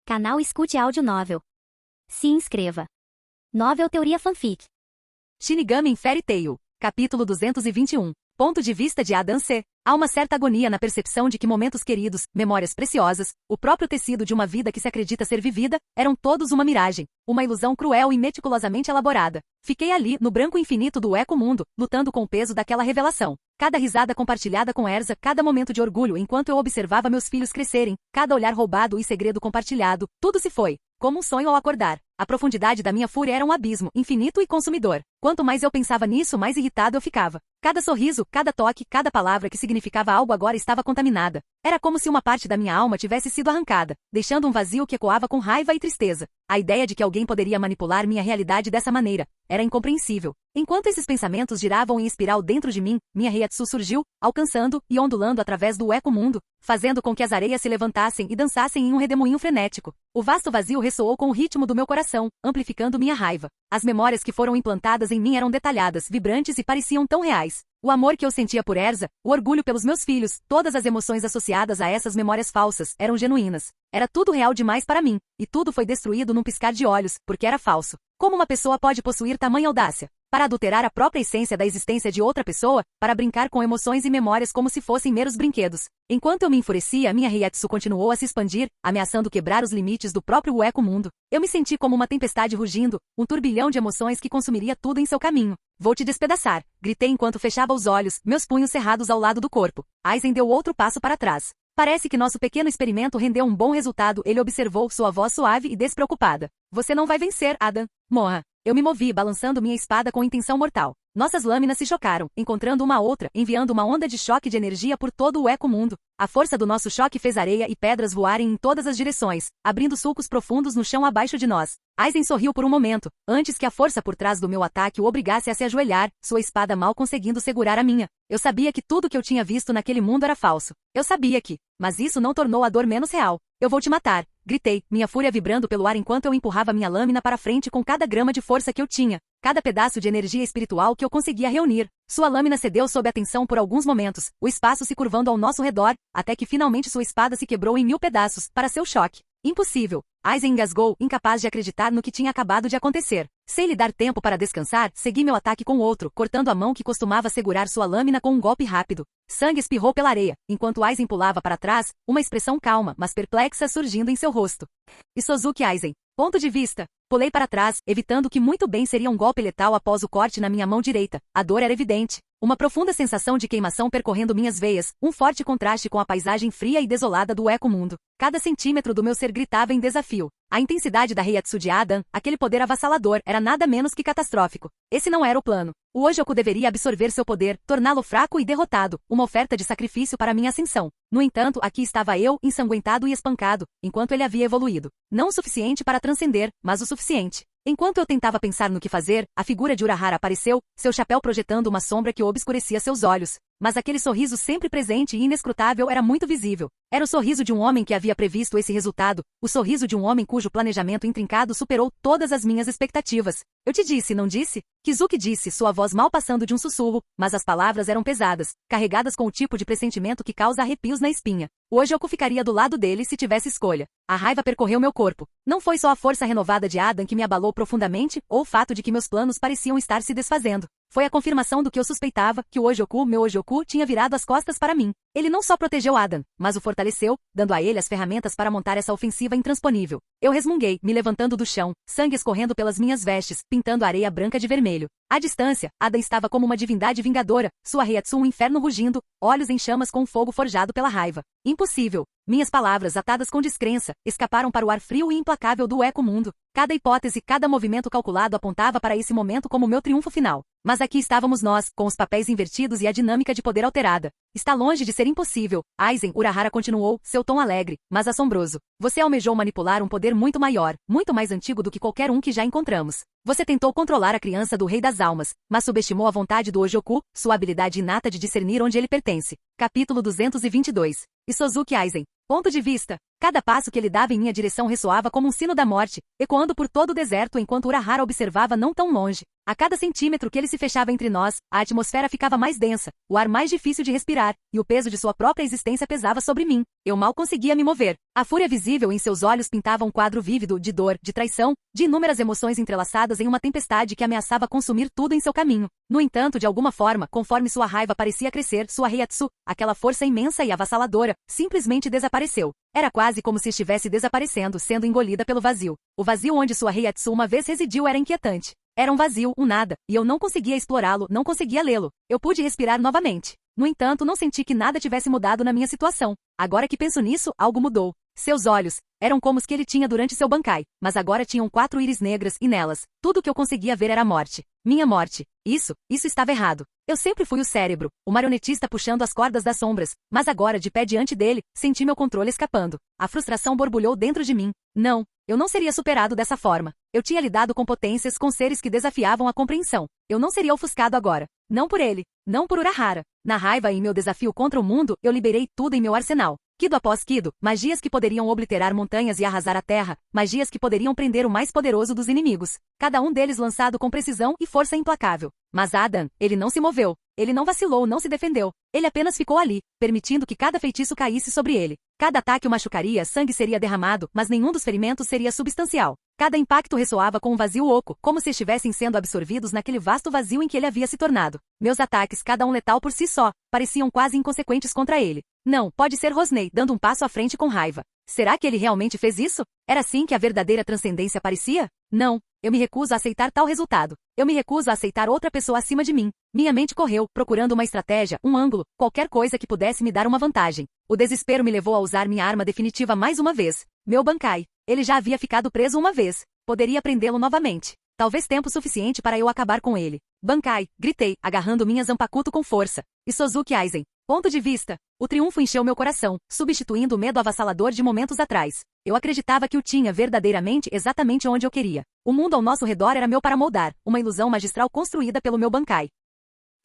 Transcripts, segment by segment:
Canal Escute Áudio Novel. Se inscreva. Novel Teoria Fanfic. Shinigami em Fairy Tail, capítulo 221. Ponto de vista de Adam C. Há uma certa agonia na percepção de que momentos queridos, memórias preciosas, o próprio tecido de uma vida que se acredita ser vivida, eram todos uma miragem, uma ilusão cruel e meticulosamente elaborada. Fiquei ali, no branco infinito do eco-mundo, lutando com o peso daquela revelação. Cada risada compartilhada com Erza, cada momento de orgulho enquanto eu observava meus filhos crescerem, cada olhar roubado e segredo compartilhado, tudo se foi, como um sonho ao acordar. A profundidade da minha fúria era um abismo, infinito e consumidor. Quanto mais eu pensava nisso, mais irritado eu ficava. Cada sorriso, cada toque, cada palavra que significava algo agora estava contaminada. Era como se uma parte da minha alma tivesse sido arrancada, deixando um vazio que ecoava com raiva e tristeza. A ideia de que alguém poderia manipular minha realidade dessa maneira era incompreensível. Enquanto esses pensamentos giravam em espiral dentro de mim, minha Reiatsu surgiu, alcançando e ondulando através do eco-mundo, fazendo com que as areias se levantassem e dançassem em um redemoinho frenético. O vasto vazio ressoou com o ritmo do meu coração, amplificando minha raiva. As memórias que foram implantadas em mim eram detalhadas, vibrantes e pareciam tão reais. O amor que eu sentia por Erza, o orgulho pelos meus filhos, todas as emoções associadas a essas memórias falsas, eram genuínas. Era tudo real demais para mim, e tudo foi destruído num piscar de olhos, porque era falso. Como uma pessoa pode possuir tamanha audácia? Para adulterar a própria essência da existência de outra pessoa, para brincar com emoções e memórias como se fossem meros brinquedos. Enquanto eu me enfurecia, minha Reiatsu continuou a se expandir, ameaçando quebrar os limites do próprio eco-mundo. Eu me senti como uma tempestade rugindo, um turbilhão de emoções que consumiria tudo em seu caminho. Vou te despedaçar, gritei enquanto fechava os olhos, meus punhos cerrados ao lado do corpo. Aizen deu outro passo para trás. Parece que nosso pequeno experimento rendeu um bom resultado, ele observou, sua voz suave e despreocupada. Você não vai vencer, Adam. Morra. Eu me movi, balançando minha espada com intenção mortal. Nossas lâminas se chocaram, encontrando uma outra, enviando uma onda de choque de energia por todo o eco-mundo. A força do nosso choque fez areia e pedras voarem em todas as direções, abrindo sulcos profundos no chão abaixo de nós. Aizen sorriu por um momento, antes que a força por trás do meu ataque o obrigasse a se ajoelhar, sua espada mal conseguindo segurar a minha. Eu sabia que tudo que eu tinha visto naquele mundo era falso. Eu sabia que, mas isso não tornou a dor menos real. Eu vou te matar, gritei, minha fúria vibrando pelo ar enquanto eu empurrava minha lâmina para frente com cada grama de força que eu tinha, cada pedaço de energia espiritual que eu conseguia reunir. Sua lâmina cedeu sob a tensão por alguns momentos, o espaço se curvando ao nosso redor, até que finalmente sua espada se quebrou em 1000 pedaços, para seu choque. Impossível. Aizen engasgou, incapaz de acreditar no que tinha acabado de acontecer. Sem lhe dar tempo para descansar, segui meu ataque com outro, cortando a mão que costumava segurar sua lâmina com um golpe rápido. Sangue espirrou pela areia, enquanto Aizen pulava para trás, uma expressão calma, mas perplexa surgindo em seu rosto. Isozuki Aizen. Ponto de vista. Pulei para trás, evitando que muito bem seria um golpe letal após o corte na minha mão direita. A dor era evidente. Uma profunda sensação de queimação percorrendo minhas veias, um forte contraste com a paisagem fria e desolada do eco-mundo. Cada centímetro do meu ser gritava em desafio. A intensidade da Reiatsu de Adam, aquele poder avassalador, era nada menos que catastrófico. Esse não era o plano. O Ojoku deveria absorver seu poder, torná-lo fraco e derrotado, uma oferta de sacrifício para minha ascensão. No entanto, aqui estava eu, ensanguentado e espancado, enquanto ele havia evoluído. Não o suficiente para transcender, mas o suficiente. Enquanto eu tentava pensar no que fazer, a figura de Urahara apareceu, seu chapéu projetando uma sombra que obscurecia seus olhos. Mas aquele sorriso sempre presente e inescrutável era muito visível. Era o sorriso de um homem que havia previsto esse resultado, o sorriso de um homem cujo planejamento intrincado superou todas as minhas expectativas. Eu te disse, não disse? Kizuki disse, sua voz mal passando de um sussurro, mas as palavras eram pesadas, carregadas com o tipo de pressentimento que causa arrepios na espinha. O Ojoku ficaria do lado dele se tivesse escolha. A raiva percorreu meu corpo. Não foi só a força renovada de Adam que me abalou profundamente, ou o fato de que meus planos pareciam estar se desfazendo. Foi a confirmação do que eu suspeitava, que o Ojoku, meu Ojoku, tinha virado as costas para mim. Ele não só protegeu Adam, mas o fortaleceu, dando a ele as ferramentas para montar essa ofensiva intransponível. Eu resmunguei, me levantando do chão, sangue escorrendo pelas minhas vestes, pintando a areia branca de vermelho. À distância, Adam estava como uma divindade vingadora, sua Reiatsu um inferno rugindo, olhos em chamas com fogo forjado pela raiva. Impossível. Minhas palavras, atadas com descrença, escaparam para o ar frio e implacável do eco-mundo. Cada hipótese, cada movimento calculado apontava para esse momento como meu triunfo final. Mas aqui estávamos nós, com os papéis invertidos e a dinâmica de poder alterada. Está longe de ser impossível. Aizen, Urahara continuou, seu tom alegre, mas assombroso. Você almejou manipular um poder muito maior, muito mais antigo do que qualquer um que já encontramos. Você tentou controlar a criança do Rei das Almas, mas subestimou a vontade do Ojoku, sua habilidade inata de discernir onde ele pertence. Capítulo 222. Isozuki Aizen. Ponto de vista. Cada passo que ele dava em minha direção ressoava como um sino da morte, ecoando por todo o deserto enquanto Urahara observava não tão longe. A cada centímetro que ele se fechava entre nós, a atmosfera ficava mais densa, o ar mais difícil de respirar, e o peso de sua própria existência pesava sobre mim. Eu mal conseguia me mover. A fúria visível em seus olhos pintava um quadro vívido de dor, de traição, de inúmeras emoções entrelaçadas em uma tempestade que ameaçava consumir tudo em seu caminho. No entanto, de alguma forma, conforme sua raiva parecia crescer, sua Heiatsu, aquela força imensa e avassaladora, simplesmente desapareceu. Era quase como se estivesse desaparecendo, sendo engolida pelo vazio. O vazio onde sua Heiatsu uma vez residiu era inquietante. Era um vazio, um nada, e eu não conseguia explorá-lo, não conseguia lê-lo. Eu pude respirar novamente. No entanto, não senti que nada tivesse mudado na minha situação. Agora que penso nisso, algo mudou. Seus olhos eram como os que ele tinha durante seu Bankai, mas agora tinham 4 íris negras e nelas, tudo o que eu conseguia ver era a morte. Minha morte. Isso estava errado. Eu sempre fui o cérebro, o marionetista puxando as cordas das sombras, mas agora, de pé diante dele, senti meu controle escapando. A frustração borbulhou dentro de mim. Não, eu não seria superado dessa forma. Eu tinha lidado com potências, com seres que desafiavam a compreensão. Eu não seria ofuscado agora. Não por ele, não por Urahara. Na raiva e em meu desafio contra o mundo, eu liberei tudo em meu arsenal. Kido após Kido, magias que poderiam obliterar montanhas e arrasar a terra, magias que poderiam prender o mais poderoso dos inimigos, cada um deles lançado com precisão e força implacável. Mas Adam, ele não se moveu, ele não vacilou, não se defendeu, ele apenas ficou ali, permitindo que cada feitiço caísse sobre ele. Cada ataque o machucaria, sangue seria derramado, mas nenhum dos ferimentos seria substancial. Cada impacto ressoava com um vazio oco, como se estivessem sendo absorvidos naquele vasto vazio em que ele havia se tornado. Meus ataques, cada um letal por si só, pareciam quase inconsequentes contra ele. Não, pode ser Rosnei, dando um passo à frente com raiva. Será que ele realmente fez isso? Era assim que a verdadeira transcendência parecia? Não, eu me recuso a aceitar tal resultado. Eu me recuso a aceitar outra pessoa acima de mim. Minha mente correu, procurando uma estratégia, um ângulo, qualquer coisa que pudesse me dar uma vantagem. O desespero me levou a usar minha arma definitiva mais uma vez. Meu Bankai. Ele já havia ficado preso uma vez. Poderia prendê-lo novamente. Talvez tempo suficiente para eu acabar com ele. Bankai, gritei, agarrando minha Zanpakuto com força. E Sozuki Aizen. Ponto de vista. O triunfo encheu meu coração, substituindo o medo avassalador de momentos atrás. Eu acreditava que o tinha verdadeiramente exatamente onde eu queria. O mundo ao nosso redor era meu para moldar, uma ilusão magistral construída pelo meu Bankai.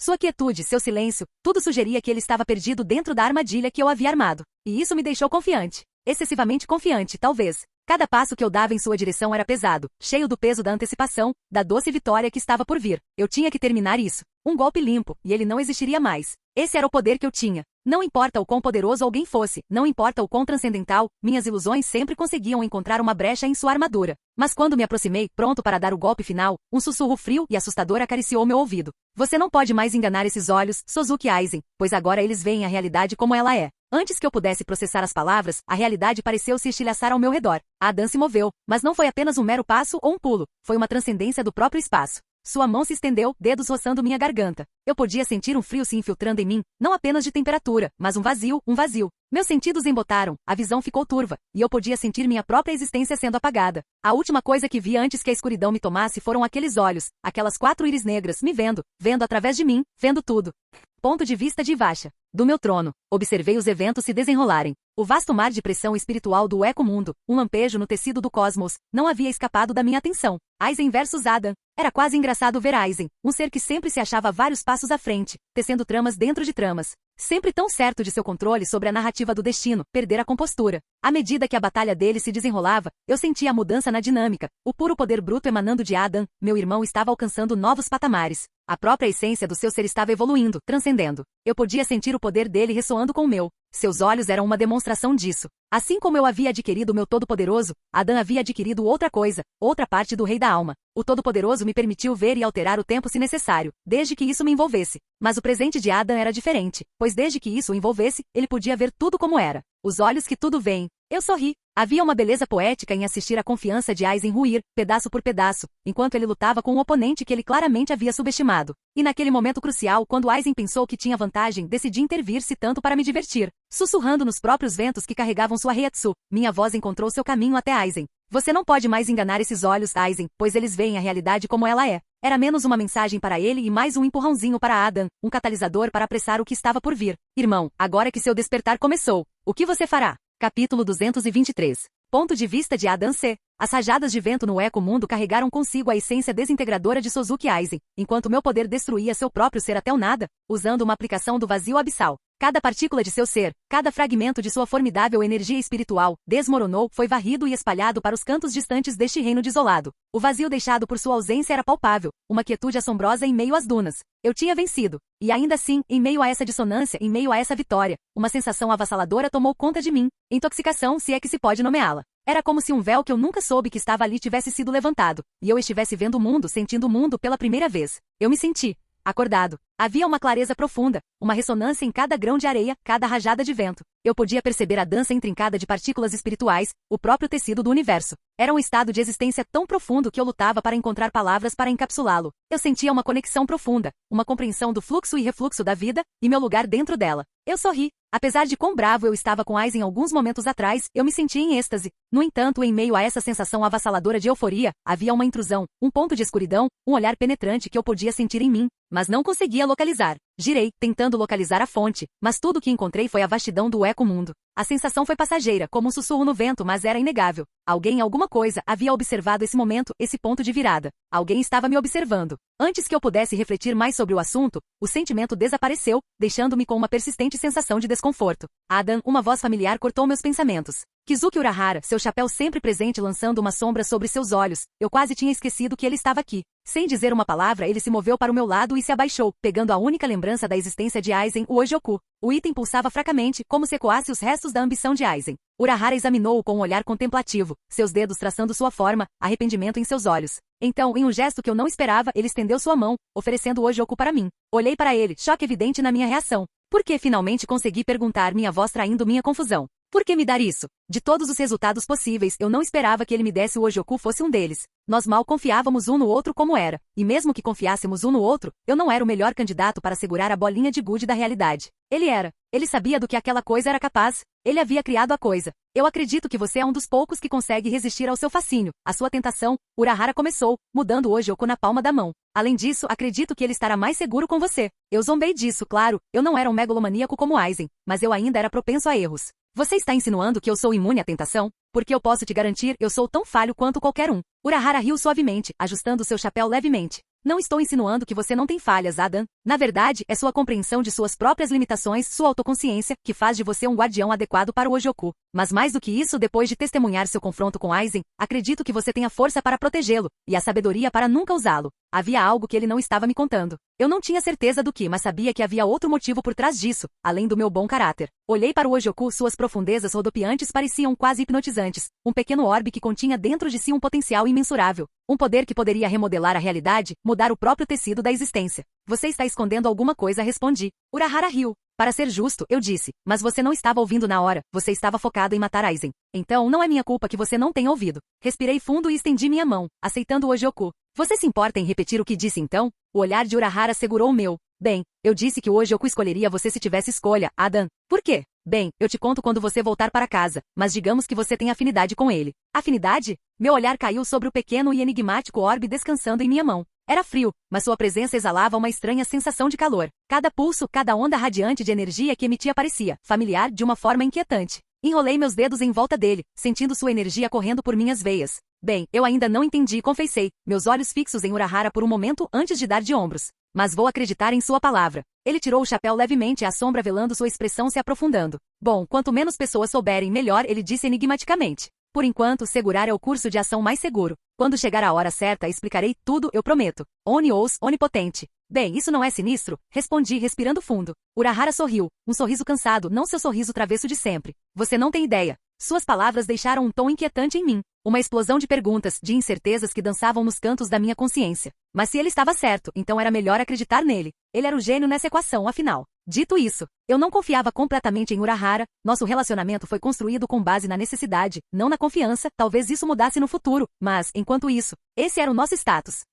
Sua quietude, seu silêncio, tudo sugeria que ele estava perdido dentro da armadilha que eu havia armado. E isso me deixou confiante. Excessivamente confiante, talvez. Cada passo que eu dava em sua direção era pesado, cheio do peso da antecipação, da doce vitória que estava por vir. Eu tinha que terminar isso. Um golpe limpo, e ele não existiria mais. Esse era o poder que eu tinha. Não importa o quão poderoso alguém fosse, não importa o quão transcendental, minhas ilusões sempre conseguiam encontrar uma brecha em sua armadura. Mas quando me aproximei, pronto para dar o golpe final, um sussurro frio e assustador acariciou meu ouvido. Você não pode mais enganar esses olhos, Sozuki Aizen, pois agora eles veem a realidade como ela é. Antes que eu pudesse processar as palavras, a realidade pareceu se estilhaçar ao meu redor. Adam se moveu, mas não foi apenas um mero passo ou um pulo, foi uma transcendência do próprio espaço. Sua mão se estendeu, dedos roçando minha garganta. Eu podia sentir um frio se infiltrando em mim, não apenas de temperatura, mas um vazio, um vazio. Meus sentidos embotaram, a visão ficou turva, e eu podia sentir minha própria existência sendo apagada. A última coisa que vi antes que a escuridão me tomasse foram aqueles olhos, aquelas 4 íris negras, me vendo através de mim, vendo tudo. Ponto de vista de Ivasha. Do meu trono, observei os eventos se desenrolarem. O vasto mar de pressão espiritual do eco-mundo, um lampejo no tecido do cosmos, não havia escapado da minha atenção. Aizen versus Adam. Era quase engraçado ver Aizen, um ser que sempre se achava vários passos à frente, tecendo tramas dentro de tramas. Sempre tão certo de seu controle sobre a narrativa do destino, perder a compostura. À medida que a batalha dele se desenrolava, eu sentia a mudança na dinâmica, o puro poder bruto emanando de Adam, meu irmão estava alcançando novos patamares. A própria essência do seu ser estava evoluindo, transcendendo. Eu podia sentir o poder dele ressoando com o meu. Seus olhos eram uma demonstração disso. Assim como eu havia adquirido o meu Todo-Poderoso, Adam havia adquirido outra coisa, outra parte do Rei da Alma. O Todo-Poderoso me permitiu ver e alterar o tempo se necessário, desde que isso me envolvesse. Mas o presente de Adam era diferente, pois desde que isso o envolvesse, ele podia ver tudo como era. Os olhos que tudo veem. Eu sorri. Havia uma beleza poética em assistir a confiança de Aizen ruir, pedaço por pedaço, enquanto ele lutava com um oponente que ele claramente havia subestimado. E naquele momento crucial, quando Aizen pensou que tinha vantagem, decidi intervir-se tanto para me divertir. Sussurrando nos próprios ventos que carregavam sua Heiatsu, minha voz encontrou seu caminho até Aizen. Você não pode mais enganar esses olhos, Aizen, pois eles veem a realidade como ela é. Era menos uma mensagem para ele e mais um empurrãozinho para Adam, um catalisador para apressar o que estava por vir. Irmão, agora que seu despertar começou, o que você fará? Capítulo 223. Ponto de vista de Adam C. As rajadas de vento no eco-mundo carregaram consigo a essência desintegradora de Sozuki Aizen, enquanto meu poder destruía seu próprio ser até o nada, usando uma aplicação do vazio abissal. Cada partícula de seu ser, cada fragmento de sua formidável energia espiritual, desmoronou, foi varrido e espalhado para os cantos distantes deste reino desolado. O vazio deixado por sua ausência era palpável, uma quietude assombrosa em meio às dunas. Eu tinha vencido. E ainda assim, em meio a essa dissonância, em meio a essa vitória, uma sensação avassaladora tomou conta de mim. Intoxicação, se é que se pode nomeá-la. Era como se um véu que eu nunca soube que estava ali tivesse sido levantado, e eu estivesse vendo o mundo, sentindo o mundo pela primeira vez. Eu me senti acordado. Havia uma clareza profunda, uma ressonância em cada grão de areia, cada rajada de vento. Eu podia perceber a dança intrincada de partículas espirituais, o próprio tecido do universo. Era um estado de existência tão profundo que eu lutava para encontrar palavras para encapsulá-lo. Eu sentia uma conexão profunda, uma compreensão do fluxo e refluxo da vida, e meu lugar dentro dela. Eu sorri. Apesar de quão bravo eu estava com Aizen alguns momentos atrás, eu me sentia em êxtase. No entanto, em meio a essa sensação avassaladora de euforia, havia uma intrusão, um ponto de escuridão, um olhar penetrante que eu podia sentir em mim, mas não conseguia localizar. Girei, tentando localizar a fonte, mas tudo o que encontrei foi a vastidão do eco-mundo. A sensação foi passageira, como um sussurro no vento, mas era inegável. Alguém, alguma coisa, havia observado esse momento, esse ponto de virada. Alguém estava me observando. Antes que eu pudesse refletir mais sobre o assunto, o sentimento desapareceu, deixando-me com uma persistente sensação de desconforto. Adam, uma voz familiar cortou meus pensamentos. Kizuki Urahara, seu chapéu sempre presente lançando uma sombra sobre seus olhos. Eu quase tinha esquecido que ele estava aqui. Sem dizer uma palavra, ele se moveu para o meu lado e se abaixou, pegando a única lembrança da existência de Aizen, o Ojoku. O item pulsava fracamente, como se ecoasse os restos da ambição de Aizen. Urahara examinou-o com um olhar contemplativo, seus dedos traçando sua forma, arrependimento em seus olhos. Então, em um gesto que eu não esperava, ele estendeu sua mão, oferecendo o Ojoku para mim. Olhei para ele, choque evidente na minha reação. Porque finalmente consegui perguntar, minha voz traindo minha confusão. Por que me dar isso? De todos os resultados possíveis, eu não esperava que ele me desse o Ojoku fosse um deles. Nós mal confiávamos um no outro como era. E mesmo que confiássemos um no outro, eu não era o melhor candidato para segurar a bolinha de gude da realidade. Ele era. Ele sabia do que aquela coisa era capaz. Ele havia criado a coisa. Eu acredito que você é um dos poucos que consegue resistir ao seu fascínio, à sua tentação. Urahara começou, mudando o Ojoku na palma da mão. Além disso, acredito que ele estará mais seguro com você. Eu zombei disso, claro. Eu não era um megalomaníaco como Aizen, mas eu ainda era propenso a erros. Você está insinuando que eu sou imune à tentação? Porque eu posso te garantir, eu sou tão falho quanto qualquer um. Urahara riu suavemente, ajustando seu chapéu levemente. Não estou insinuando que você não tem falhas, Adam. Na verdade, é sua compreensão de suas próprias limitações, sua autoconsciência, que faz de você um guardião adequado para o Ojoku. Mas mais do que isso, depois de testemunhar seu confronto com Aizen, acredito que você tem a força para protegê-lo, e a sabedoria para nunca usá-lo. Havia algo que ele não estava me contando. Eu não tinha certeza do que, mas sabia que havia outro motivo por trás disso, além do meu bom caráter. Olhei para o Ojoku, suas profundezas rodopiantes pareciam quase hipnotizantes. Um pequeno orbe que continha dentro de si um potencial imensurável. Um poder que poderia remodelar a realidade, mudar o próprio tecido da existência. Você está escondendo alguma coisa, respondi. Urahara riu. Para ser justo, eu disse, mas você não estava ouvindo na hora, você estava focado em matar Aizen. Então não é minha culpa que você não tenha ouvido. Respirei fundo e estendi minha mão, aceitando o Ojoku. Você se importa em repetir o que disse então? O olhar de Urahara segurou o meu. Bem, eu disse que o Ojoku escolheria você se tivesse escolha, Adam. Por quê? Bem, eu te conto quando você voltar para casa, mas digamos que você tem afinidade com ele. Afinidade? Meu olhar caiu sobre o pequeno e enigmático orbe descansando em minha mão. Era frio, mas sua presença exalava uma estranha sensação de calor. Cada pulso, cada onda radiante de energia que emitia parecia familiar de uma forma inquietante. Enrolei meus dedos em volta dele, sentindo sua energia correndo por minhas veias. Bem, eu ainda não entendi, confessei, meus olhos fixos em Urahara por um momento antes de dar de ombros. Mas vou acreditar em sua palavra. Ele tirou o chapéu levemente, a sombra velando sua expressão se aprofundando. Bom, quanto menos pessoas souberem, melhor, ele disse enigmaticamente. Por enquanto, segurar é o curso de ação mais seguro. Quando chegar a hora certa, explicarei tudo, eu prometo. Oni-ous, onipotente. Bem, isso não é sinistro? Respondi, respirando fundo. Urahara sorriu, um sorriso cansado, não seu sorriso travesso de sempre. Você não tem ideia. Suas palavras deixaram um tom inquietante em mim. Uma explosão de perguntas, de incertezas que dançavam nos cantos da minha consciência. Mas se ele estava certo, então era melhor acreditar nele. Ele era o gênio nessa equação, afinal. Dito isso, eu não confiava completamente em Urahara. Nosso relacionamento foi construído com base na necessidade, não na confiança. Talvez isso mudasse no futuro, mas, enquanto isso, esse era o nosso status.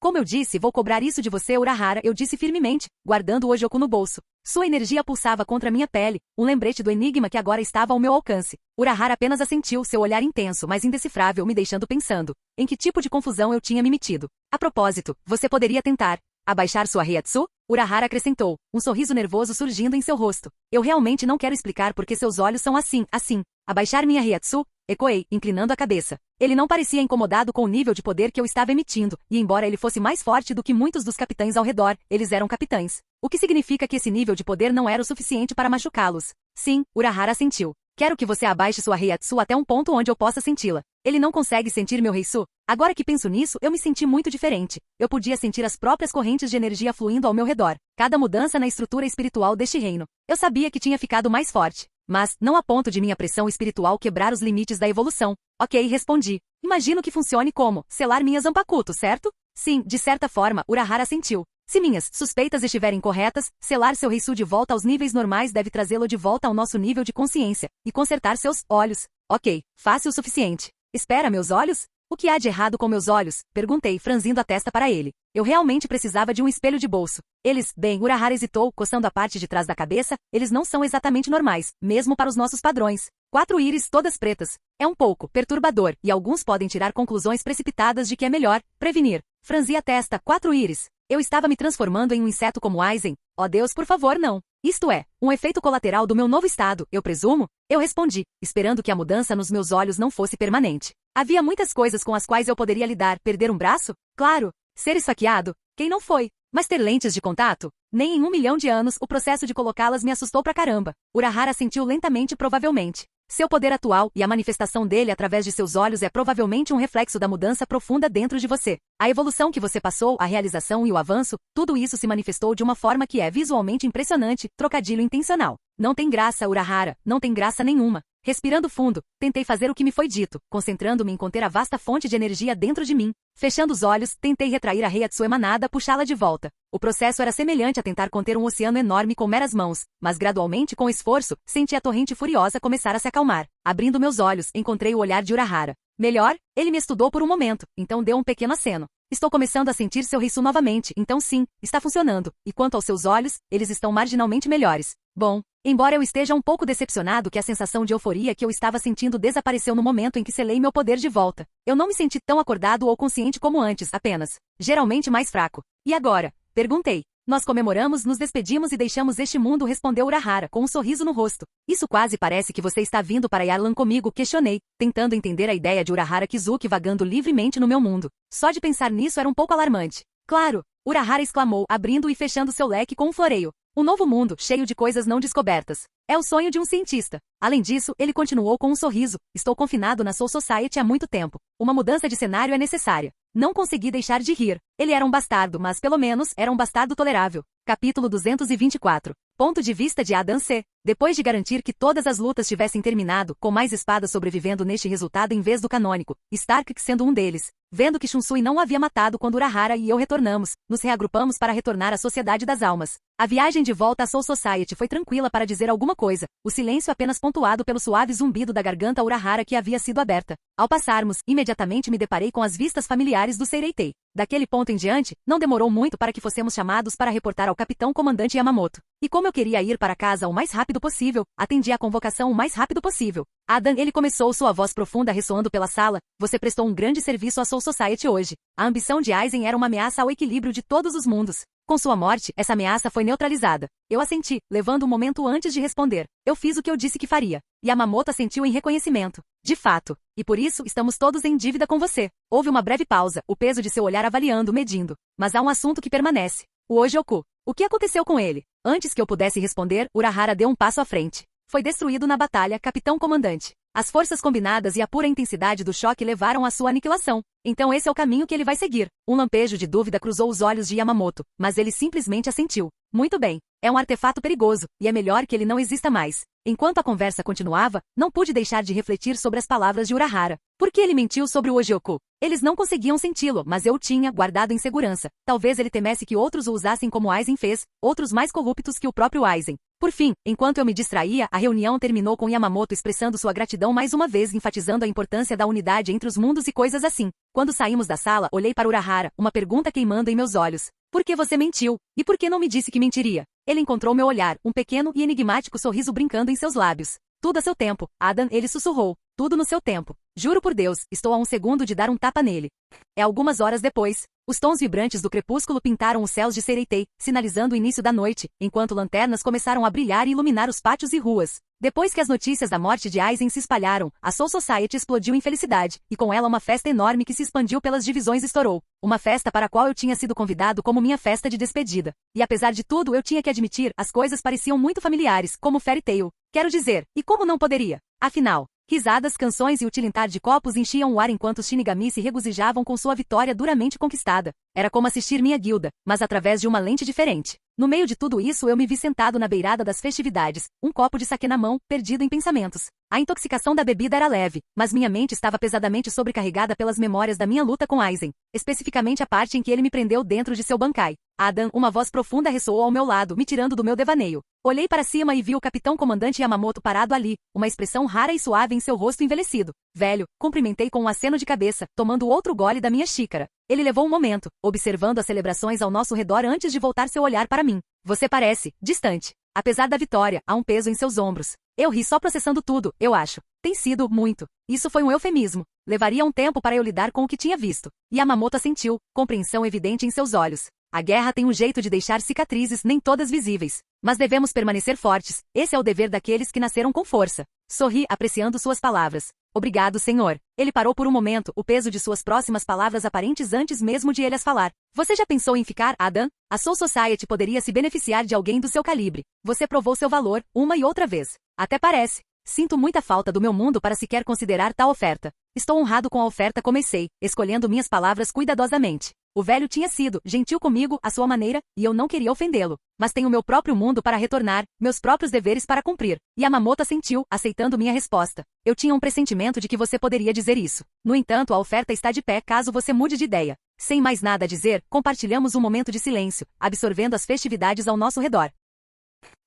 Como eu disse, vou cobrar isso de você, Urahara, eu disse firmemente, guardando o Ojoku no bolso. Sua energia pulsava contra minha pele, um lembrete do enigma que agora estava ao meu alcance. Urahara apenas assentiu, seu olhar intenso, mas indecifrável, me deixando pensando. Em que tipo de confusão eu tinha me metido? A propósito, você poderia tentar abaixar sua Reiatsu? Urahara acrescentou, um sorriso nervoso surgindo em seu rosto. Eu realmente não quero explicar porque seus olhos são assim. Abaixar minha Reiatsu? Ecoei, inclinando a cabeça. Ele não parecia incomodado com o nível de poder que eu estava emitindo, e embora ele fosse mais forte do que muitos dos capitães ao redor, eles eram capitães. O que significa que esse nível de poder não era o suficiente para machucá-los. Sim, Urahara assentiu. Quero que você abaixe sua Reiatsu até um ponto onde eu possa senti-la. Ele não consegue sentir meu Reisu? Agora que penso nisso, eu me senti muito diferente. Eu podia sentir as próprias correntes de energia fluindo ao meu redor. Cada mudança na estrutura espiritual deste reino. Eu sabia que tinha ficado mais forte. Mas, não a ponto de minha pressão espiritual quebrar os limites da evolução. Ok, respondi. Imagino que funcione como selar minhas Zanpakuto, certo? Sim, de certa forma, Urahara assentiu. Se minhas suspeitas estiverem corretas, selar seu Reisu de volta aos níveis normais deve trazê-lo de volta ao nosso nível de consciência, e consertar seus olhos. Ok, fácil o suficiente. Espera, meus olhos? O que há de errado com meus olhos? Perguntei, franzindo a testa para ele. Eu realmente precisava de um espelho de bolso. Eles, bem, Urahara hesitou, coçando a parte de trás da cabeça, eles não são exatamente normais, mesmo para os nossos padrões. 4 íris todas pretas. É um pouco perturbador, e alguns podem tirar conclusões precipitadas de que é melhor prevenir. Franzi a testa, 4 íris. Eu estava me transformando em um inseto como Aizen? Oh Deus, por favor, não. Isto é, um efeito colateral do meu novo estado, eu presumo? Eu respondi, esperando que a mudança nos meus olhos não fosse permanente. Havia muitas coisas com as quais eu poderia lidar. Perder um braço? Claro. Ser esfaqueado? Quem não foi? Mas ter lentes de contato? Nem em 1 milhão de anos o processo de colocá-las me assustou pra caramba. Urahara sentiu lentamente provavelmente. Seu poder atual e a manifestação dele através de seus olhos é provavelmente um reflexo da mudança profunda dentro de você. A evolução que você passou, a realização e o avanço, tudo isso se manifestou de uma forma que é visualmente impressionante, trocadilho intencional. Não tem graça, Urahara, não tem graça nenhuma. Respirando fundo, tentei fazer o que me foi dito, concentrando-me em conter a vasta fonte de energia dentro de mim. Fechando os olhos, tentei retrair a Reiatsu emanada, puxá-la de volta. O processo era semelhante a tentar conter um oceano enorme com meras mãos, mas gradualmente, com esforço, senti a torrente furiosa começar a se acalmar. Abrindo meus olhos, encontrei o olhar de Urahara. Melhor, ele me estudou por um momento, então deu um pequeno aceno. Estou começando a sentir seu Reisu novamente, então sim, está funcionando. E quanto aos seus olhos, eles estão marginalmente melhores. Bom, embora eu esteja um pouco decepcionado que a sensação de euforia que eu estava sentindo desapareceu no momento em que selei meu poder de volta. Eu não me senti tão acordado ou consciente como antes, apenas. Geralmente mais fraco. E agora? Perguntei. Nós comemoramos, nos despedimos e deixamos este mundo, respondeu Urahara, com um sorriso no rosto. Isso quase parece que você está vindo para Yarlan comigo, questionei, tentando entender a ideia de Urahara Kizuki vagando livremente no meu mundo. Só de pensar nisso era um pouco alarmante. Claro! Urahara exclamou, abrindo e fechando seu leque com um floreio. Um novo mundo, cheio de coisas não descobertas. É o sonho de um cientista. Além disso, ele continuou com um sorriso. Estou confinado na Soul Society há muito tempo. Uma mudança de cenário é necessária. Não consegui deixar de rir. Ele era um bastardo, mas pelo menos era um bastardo tolerável. Capítulo 224. Ponto de vista de Adam C. Depois de garantir que todas as lutas tivessem terminado, com mais espadas sobrevivendo neste resultado em vez do canônico, Stark sendo um deles, vendo que Shunsui não o havia matado quando Urahara e eu retornamos, nos reagrupamos para retornar à Sociedade das Almas. A viagem de volta à Soul Society foi tranquila para dizer alguma coisa, o silêncio apenas pontuado pelo suave zumbido da garganta Urahara que havia sido aberta. Ao passarmos, imediatamente me deparei com as vistas familiares do Seireitei. Daquele ponto em diante, não demorou muito para que fossemos chamados para reportar ao capitão comandante Yamamoto. E como eu queria ir para casa o mais rápido possível, atendi à convocação o mais rápido possível. Adam, ele começou, sua voz profunda ressoando pela sala. Você prestou um grande serviço à Soul Society hoje. A ambição de Aizen era uma ameaça ao equilíbrio de todos os mundos. Com sua morte, essa ameaça foi neutralizada. Eu assenti, levando um momento antes de responder. Eu fiz o que eu disse que faria. Yamamoto assentiu em reconhecimento. De fato. E por isso, estamos todos em dívida com você. Houve uma breve pausa, o peso de seu olhar avaliando, medindo. Mas há um assunto que permanece. O Ojoku. O que aconteceu com ele? Antes que eu pudesse responder, Urahara deu um passo à frente. Foi destruído na batalha, capitão comandante. As forças combinadas e a pura intensidade do choque levaram à sua aniquilação. Então esse é o caminho que ele vai seguir. Um lampejo de dúvida cruzou os olhos de Yamamoto, mas ele simplesmente assentiu. Muito bem. É um artefato perigoso, e é melhor que ele não exista mais. Enquanto a conversa continuava, não pude deixar de refletir sobre as palavras de Urahara. Por que ele mentiu sobre o Ojoku? Eles não conseguiam senti-lo, mas eu o tinha guardado em segurança. Talvez ele temesse que outros o usassem como Aizen fez, outros mais corruptos que o próprio Aizen. Por fim, enquanto eu me distraía, a reunião terminou com Yamamoto expressando sua gratidão mais uma vez, enfatizando a importância da unidade entre os mundos e coisas assim. Quando saímos da sala, olhei para Urahara, uma pergunta queimando em meus olhos. Por que você mentiu? E por que não me disse que mentiria? Ele encontrou meu olhar, um pequeno e enigmático sorriso brincando em seus lábios. Tudo a seu tempo, Adam, ele sussurrou. Tudo no seu tempo. Juro por Deus, estou a um segundo de dar um tapa nele. É algumas horas depois. Os tons vibrantes do crepúsculo pintaram os céus de Seireitei, sinalizando o início da noite, enquanto lanternas começaram a brilhar e iluminar os pátios e ruas. Depois que as notícias da morte de Aizen se espalharam, a Soul Society explodiu em felicidade, e com ela uma festa enorme que se expandiu pelas divisões estourou. Uma festa para a qual eu tinha sido convidado como minha festa de despedida. E apesar de tudo eu tinha que admitir, as coisas pareciam muito familiares, como Fairy Tail. Quero dizer, e como não poderia? Afinal, risadas, canções e o tilintar de copos enchiam o ar enquanto os Shinigami se regozijavam com sua vitória duramente conquistada. Era como assistir minha guilda, mas através de uma lente diferente. No meio de tudo isso eu me vi sentado na beirada das festividades, um copo de saquê na mão, perdido em pensamentos. A intoxicação da bebida era leve, mas minha mente estava pesadamente sobrecarregada pelas memórias da minha luta com Aizen, especificamente a parte em que ele me prendeu dentro de seu bankai. Adam, uma voz profunda ressoou ao meu lado, me tirando do meu devaneio. Olhei para cima e vi o capitão comandante Yamamoto parado ali, uma expressão rara e suave em seu rosto envelhecido. Velho, cumprimentei com um aceno de cabeça, tomando outro gole da minha xícara. Ele levou um momento, observando as celebrações ao nosso redor antes de voltar seu olhar para mim. Você parece distante. Apesar da vitória, há um peso em seus ombros. Eu ri só processando tudo, eu acho. Tem sido muito. Isso foi um eufemismo. Levaria um tempo para eu lidar com o que tinha visto. Yamamoto assentiu, compreensão evidente em seus olhos. A guerra tem um jeito de deixar cicatrizes, nem todas visíveis. Mas devemos permanecer fortes. Esse é o dever daqueles que nasceram com força. Sorri, apreciando suas palavras. Obrigado, senhor. Ele parou por um momento, o peso de suas próximas palavras aparentes antes mesmo de ele as falar. Você já pensou em ficar, Adam? A Soul Society poderia se beneficiar de alguém do seu calibre. Você provou seu valor, uma e outra vez. Até parece. Sinto muita falta do meu mundo para sequer considerar tal oferta. Estou honrado com a oferta, comecei, escolhendo minhas palavras cuidadosamente. O velho tinha sido gentil comigo, à sua maneira, e eu não queria ofendê-lo. Mas tenho meu próprio mundo para retornar, meus próprios deveres para cumprir. Yamamoto assentiu, aceitando minha resposta. Eu tinha um pressentimento de que você poderia dizer isso. No entanto, a oferta está de pé caso você mude de ideia. Sem mais nada a dizer, compartilhamos um momento de silêncio, absorvendo as festividades ao nosso redor.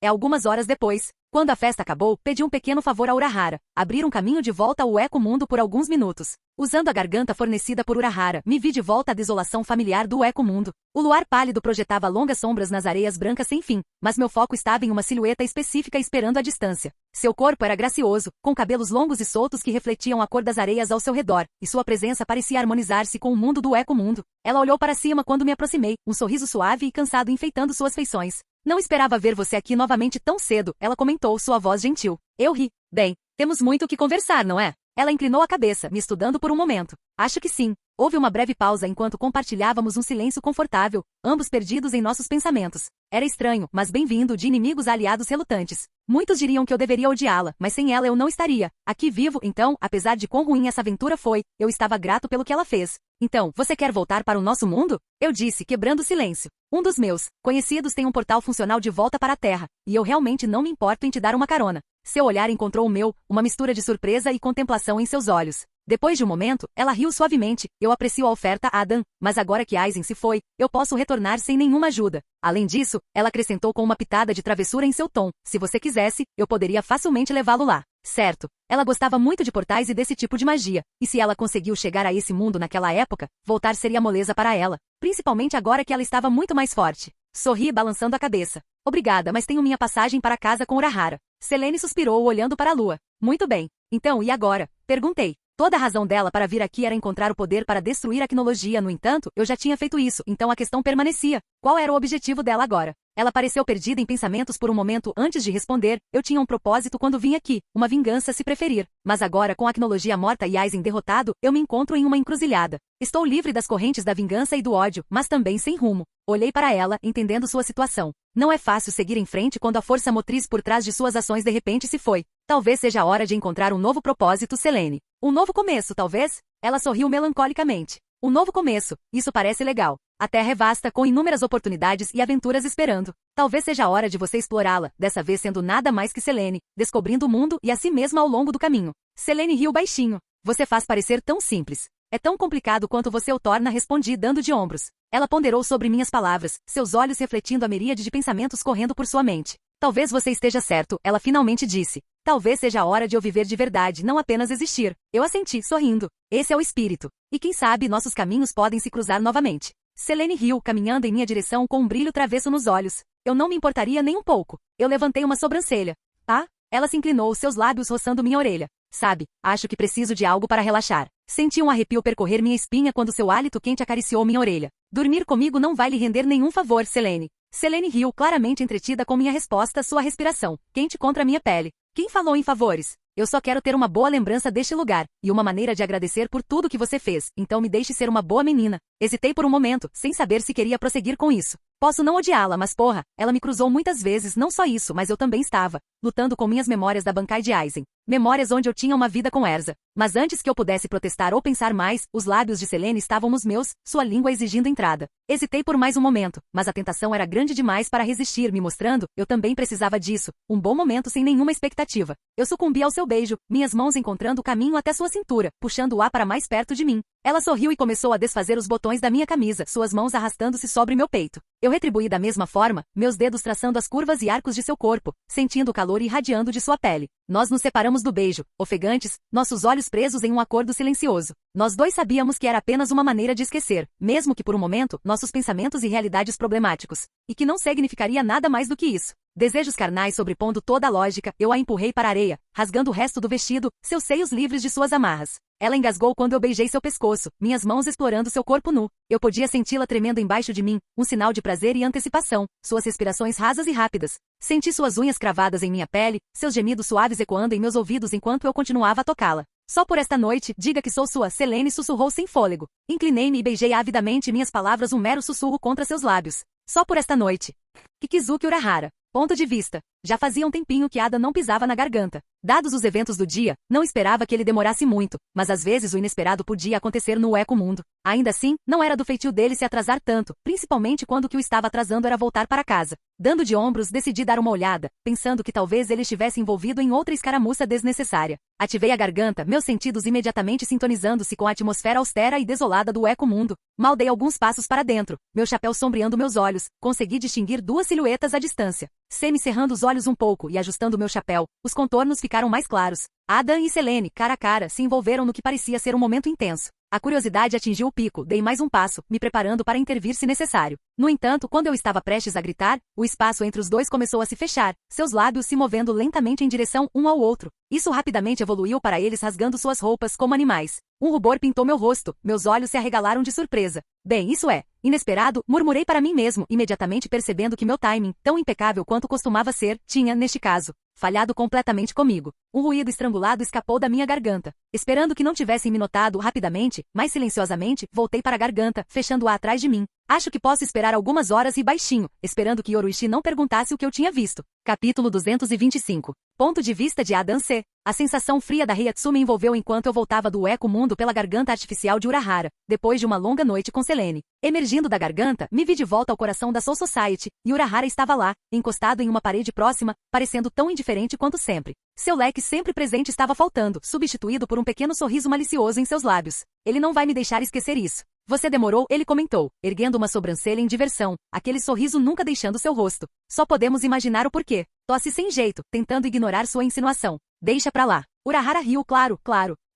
Algumas horas depois, quando a festa acabou, pedi um pequeno favor a Urahara, abrir um caminho de volta ao Eco Mundo por alguns minutos. Usando a garganta fornecida por Urahara, me vi de volta à desolação familiar do Eco Mundo. O luar pálido projetava longas sombras nas areias brancas sem fim, mas meu foco estava em uma silhueta específica esperando à distância. Seu corpo era gracioso, com cabelos longos e soltos que refletiam a cor das areias ao seu redor, e sua presença parecia harmonizar-se com o mundo do Eco Mundo. Ela olhou para cima quando me aproximei, um sorriso suave e cansado enfeitando suas feições. Não esperava ver você aqui novamente tão cedo, ela comentou, sua voz gentil. Eu ri. Bem, temos muito o que conversar, não é? Ela inclinou a cabeça, me estudando por um momento. Acho que sim. Houve uma breve pausa enquanto compartilhávamos um silêncio confortável, ambos perdidos em nossos pensamentos. Era estranho, mas bem-vindo de inimigos a aliados relutantes. Muitos diriam que eu deveria odiá-la, mas sem ela eu não estaria. Aqui vivo, então, apesar de quão ruim essa aventura foi, eu estava grato pelo que ela fez. Então, você quer voltar para o nosso mundo? Eu disse, quebrando o silêncio. Um dos meus conhecidos tem um portal funcional de volta para a Terra, e eu realmente não me importo em te dar uma carona. Seu olhar encontrou o meu, uma mistura de surpresa e contemplação em seus olhos. Depois de um momento, ela riu suavemente. Eu aprecio a oferta, Adam, mas agora que Aizen se foi, eu posso retornar sem nenhuma ajuda. Além disso, ela acrescentou com uma pitada de travessura em seu tom. Se você quisesse, eu poderia facilmente levá-lo lá. Certo. Ela gostava muito de portais e desse tipo de magia. E se ela conseguiu chegar a esse mundo naquela época, voltar seria moleza para ela. Principalmente agora que ela estava muito mais forte. Sorri balançando a cabeça. Obrigada, mas tenho minha passagem para casa com Urahara. Selene suspirou olhando para a lua. Muito bem. Então, e agora? Perguntei. Toda a razão dela para vir aqui era encontrar o poder para destruir a Quinologia, no entanto, eu já tinha feito isso, então a questão permanecia. Qual era o objetivo dela agora? Ela pareceu perdida em pensamentos por um momento antes de responder. Eu tinha um propósito quando vim aqui, uma vingança se preferir. Mas agora, com a Quinologia morta e Aizen derrotado, eu me encontro em uma encruzilhada. Estou livre das correntes da vingança e do ódio, mas também sem rumo. Olhei para ela, entendendo sua situação. Não é fácil seguir em frente quando a força motriz por trás de suas ações de repente se foi. Talvez seja a hora de encontrar um novo propósito, Selene. Um novo começo, talvez? Ela sorriu melancolicamente. Um novo começo. Isso parece legal. A Terra é vasta, com inúmeras oportunidades e aventuras esperando. Talvez seja a hora de você explorá-la, dessa vez sendo nada mais que Selene, descobrindo o mundo e a si mesma ao longo do caminho. Selene riu baixinho. Você faz parecer tão simples. É tão complicado quanto você o torna, respondi dando de ombros. Ela ponderou sobre minhas palavras, seus olhos refletindo a miríade de pensamentos correndo por sua mente. Talvez você esteja certo, ela finalmente disse. Talvez seja a hora de eu viver de verdade, não apenas existir. Eu assenti, sorrindo. Esse é o espírito. E quem sabe nossos caminhos podem se cruzar novamente. Selene riu, caminhando em minha direção com um brilho travesso nos olhos. Eu não me importaria nem um pouco. Eu levantei uma sobrancelha. Ah? Ela se inclinou, seus lábios roçando minha orelha. Sabe, acho que preciso de algo para relaxar. Senti um arrepio percorrer minha espinha quando seu hálito quente acariciou minha orelha. Dormir comigo não vai lhe render nenhum favor, Selene. Selene riu, claramente entretida com minha resposta, sua respiração, quente contra minha pele. Quem falou em favores? Eu só quero ter uma boa lembrança deste lugar, e uma maneira de agradecer por tudo que você fez, então me deixe ser uma boa menina. Hesitei por um momento, sem saber se queria prosseguir com isso. Posso não odiá-la, mas porra, ela me cruzou muitas vezes, não só isso, mas eu também estava lutando com minhas memórias da Bankai de Aizen. Memórias onde eu tinha uma vida com Erza. Mas antes que eu pudesse protestar ou pensar mais, os lábios de Selene estavam nos meus, sua língua exigindo entrada. Hesitei por mais um momento, mas a tentação era grande demais para resistir, me mostrando, eu também precisava disso, um bom momento sem nenhuma expectativa. Eu sucumbi ao seu beijo, minhas mãos encontrando o caminho até sua cintura, puxando o ar para mais perto de mim. Ela sorriu e começou a desfazer os botões da minha camisa, suas mãos arrastando-se sobre meu peito. Eu retribuí da mesma forma, meus dedos traçando as curvas e arcos de seu corpo, sentindo o calor irradiando de sua pele. Nós nos separamos do beijo, ofegantes, nossos olhos presos em um acordo silencioso. Nós dois sabíamos que era apenas uma maneira de esquecer, mesmo que por um momento, nossos pensamentos e realidades problemáticos. E que não significaria nada mais do que isso. Desejos carnais sobrepondo toda a lógica, eu a empurrei para a areia, rasgando o resto do vestido, seus seios livres de suas amarras. Ela engasgou quando eu beijei seu pescoço, minhas mãos explorando seu corpo nu. Eu podia senti-la tremendo embaixo de mim, um sinal de prazer e antecipação, suas respirações rasas e rápidas. Senti suas unhas cravadas em minha pele, seus gemidos suaves ecoando em meus ouvidos enquanto eu continuava a tocá-la. Só por esta noite, diga que sou sua, Selene sussurrou sem fôlego. Inclinei-me e beijei avidamente minhas palavras um mero sussurro contra seus lábios. Só por esta noite. Kikizuki Urahara. Ponto de vista. Já fazia um tempinho que Ada não pisava na garganta. Dados os eventos do dia, não esperava que ele demorasse muito, mas às vezes o inesperado podia acontecer no Eco Mundo. Ainda assim, não era do feitio dele se atrasar tanto, principalmente quando o que o estava atrasando era voltar para casa. Dando de ombros, decidi dar uma olhada, pensando que talvez ele estivesse envolvido em outra escaramuça desnecessária. Ativei a garganta, meus sentidos imediatamente sintonizando-se com a atmosfera austera e desolada do Eco Mundo. Mal dei alguns passos para dentro, meu chapéu sombreando meus olhos, consegui distinguir duas silhuetas à distância. Semi-cerrando os olhos um pouco e ajustando meu chapéu, os contornos ficaram mais claros. Adam e Selene, cara a cara, se envolveram no que parecia ser um momento intenso. A curiosidade atingiu o pico, dei mais um passo, me preparando para intervir se necessário. No entanto, quando eu estava prestes a gritar, o espaço entre os dois começou a se fechar, seus lábios se movendo lentamente em direção um ao outro. Isso rapidamente evoluiu para eles rasgando suas roupas como animais. Um rubor pintou meu rosto, meus olhos se arregalaram de surpresa. Bem, isso é inesperado, murmurei para mim mesmo, imediatamente percebendo que meu timing, tão impecável quanto costumava ser, tinha, neste caso, falhado completamente comigo. Um ruído estrangulado escapou da minha garganta. Esperando que não tivessem me notado rapidamente, mais silenciosamente, voltei para a garganta, fechando-a atrás de mim. Acho que posso esperar algumas horas e baixinho, esperando que Yoruichi não perguntasse o que eu tinha visto. Capítulo 225. Ponto de vista de Adam C. A sensação fria da Reiatsu me envolveu enquanto eu voltava do Eco Mundo pela garganta artificial de Urahara, depois de uma longa noite com Selene. Emergindo da garganta, me vi de volta ao coração da Soul Society, e Urahara estava lá, encostado em uma parede próxima, parecendo tão indiferente quanto sempre. Seu leque sempre presente estava faltando, substituído por um pequeno sorriso malicioso em seus lábios. Ele não vai me deixar esquecer isso. Você demorou, ele comentou, erguendo uma sobrancelha em diversão, aquele sorriso nunca deixando seu rosto. Só podemos imaginar o porquê. Tosse sem jeito, tentando ignorar sua insinuação. Deixa pra lá. Urahara riu, claro.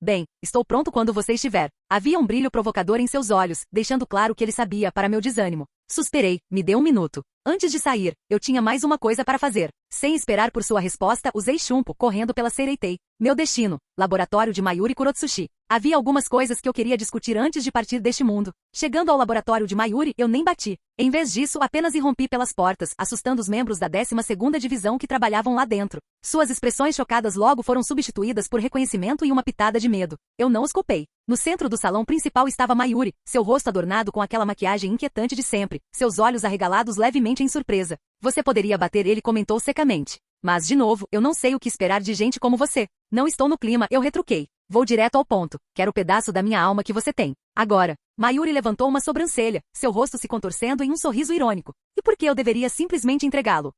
Bem, estou pronto quando você estiver. Havia um brilho provocador em seus olhos, deixando claro que ele sabia para meu desânimo. Suspirei, me deu um minuto. Antes de sair, eu tinha mais uma coisa para fazer. Sem esperar por sua resposta, usei Shunpo, correndo pela Seireitei. Meu destino, laboratório de Mayuri Kurotsushi. Havia algumas coisas que eu queria discutir antes de partir deste mundo. Chegando ao laboratório de Mayuri, eu nem bati. Em vez disso, apenas irrompi pelas portas, assustando os membros da 12ª Divisão que trabalhavam lá dentro. Suas expressões chocadas logo foram substituídas por reconhecimento e uma pitada de medo. Eu não os culpei. No centro do salão principal estava Mayuri, seu rosto adornado com aquela maquiagem inquietante de sempre, seus olhos arregalados levemente em surpresa. Você poderia bater, ele comentou secamente. Mas, de novo, eu não sei o que esperar de gente como você. Não estou no clima, eu retruquei. Vou direto ao ponto. Quero o pedaço da minha alma que você tem. Agora. Mayuri levantou uma sobrancelha, seu rosto se contorcendo em um sorriso irônico. E por que eu deveria simplesmente entregá-lo?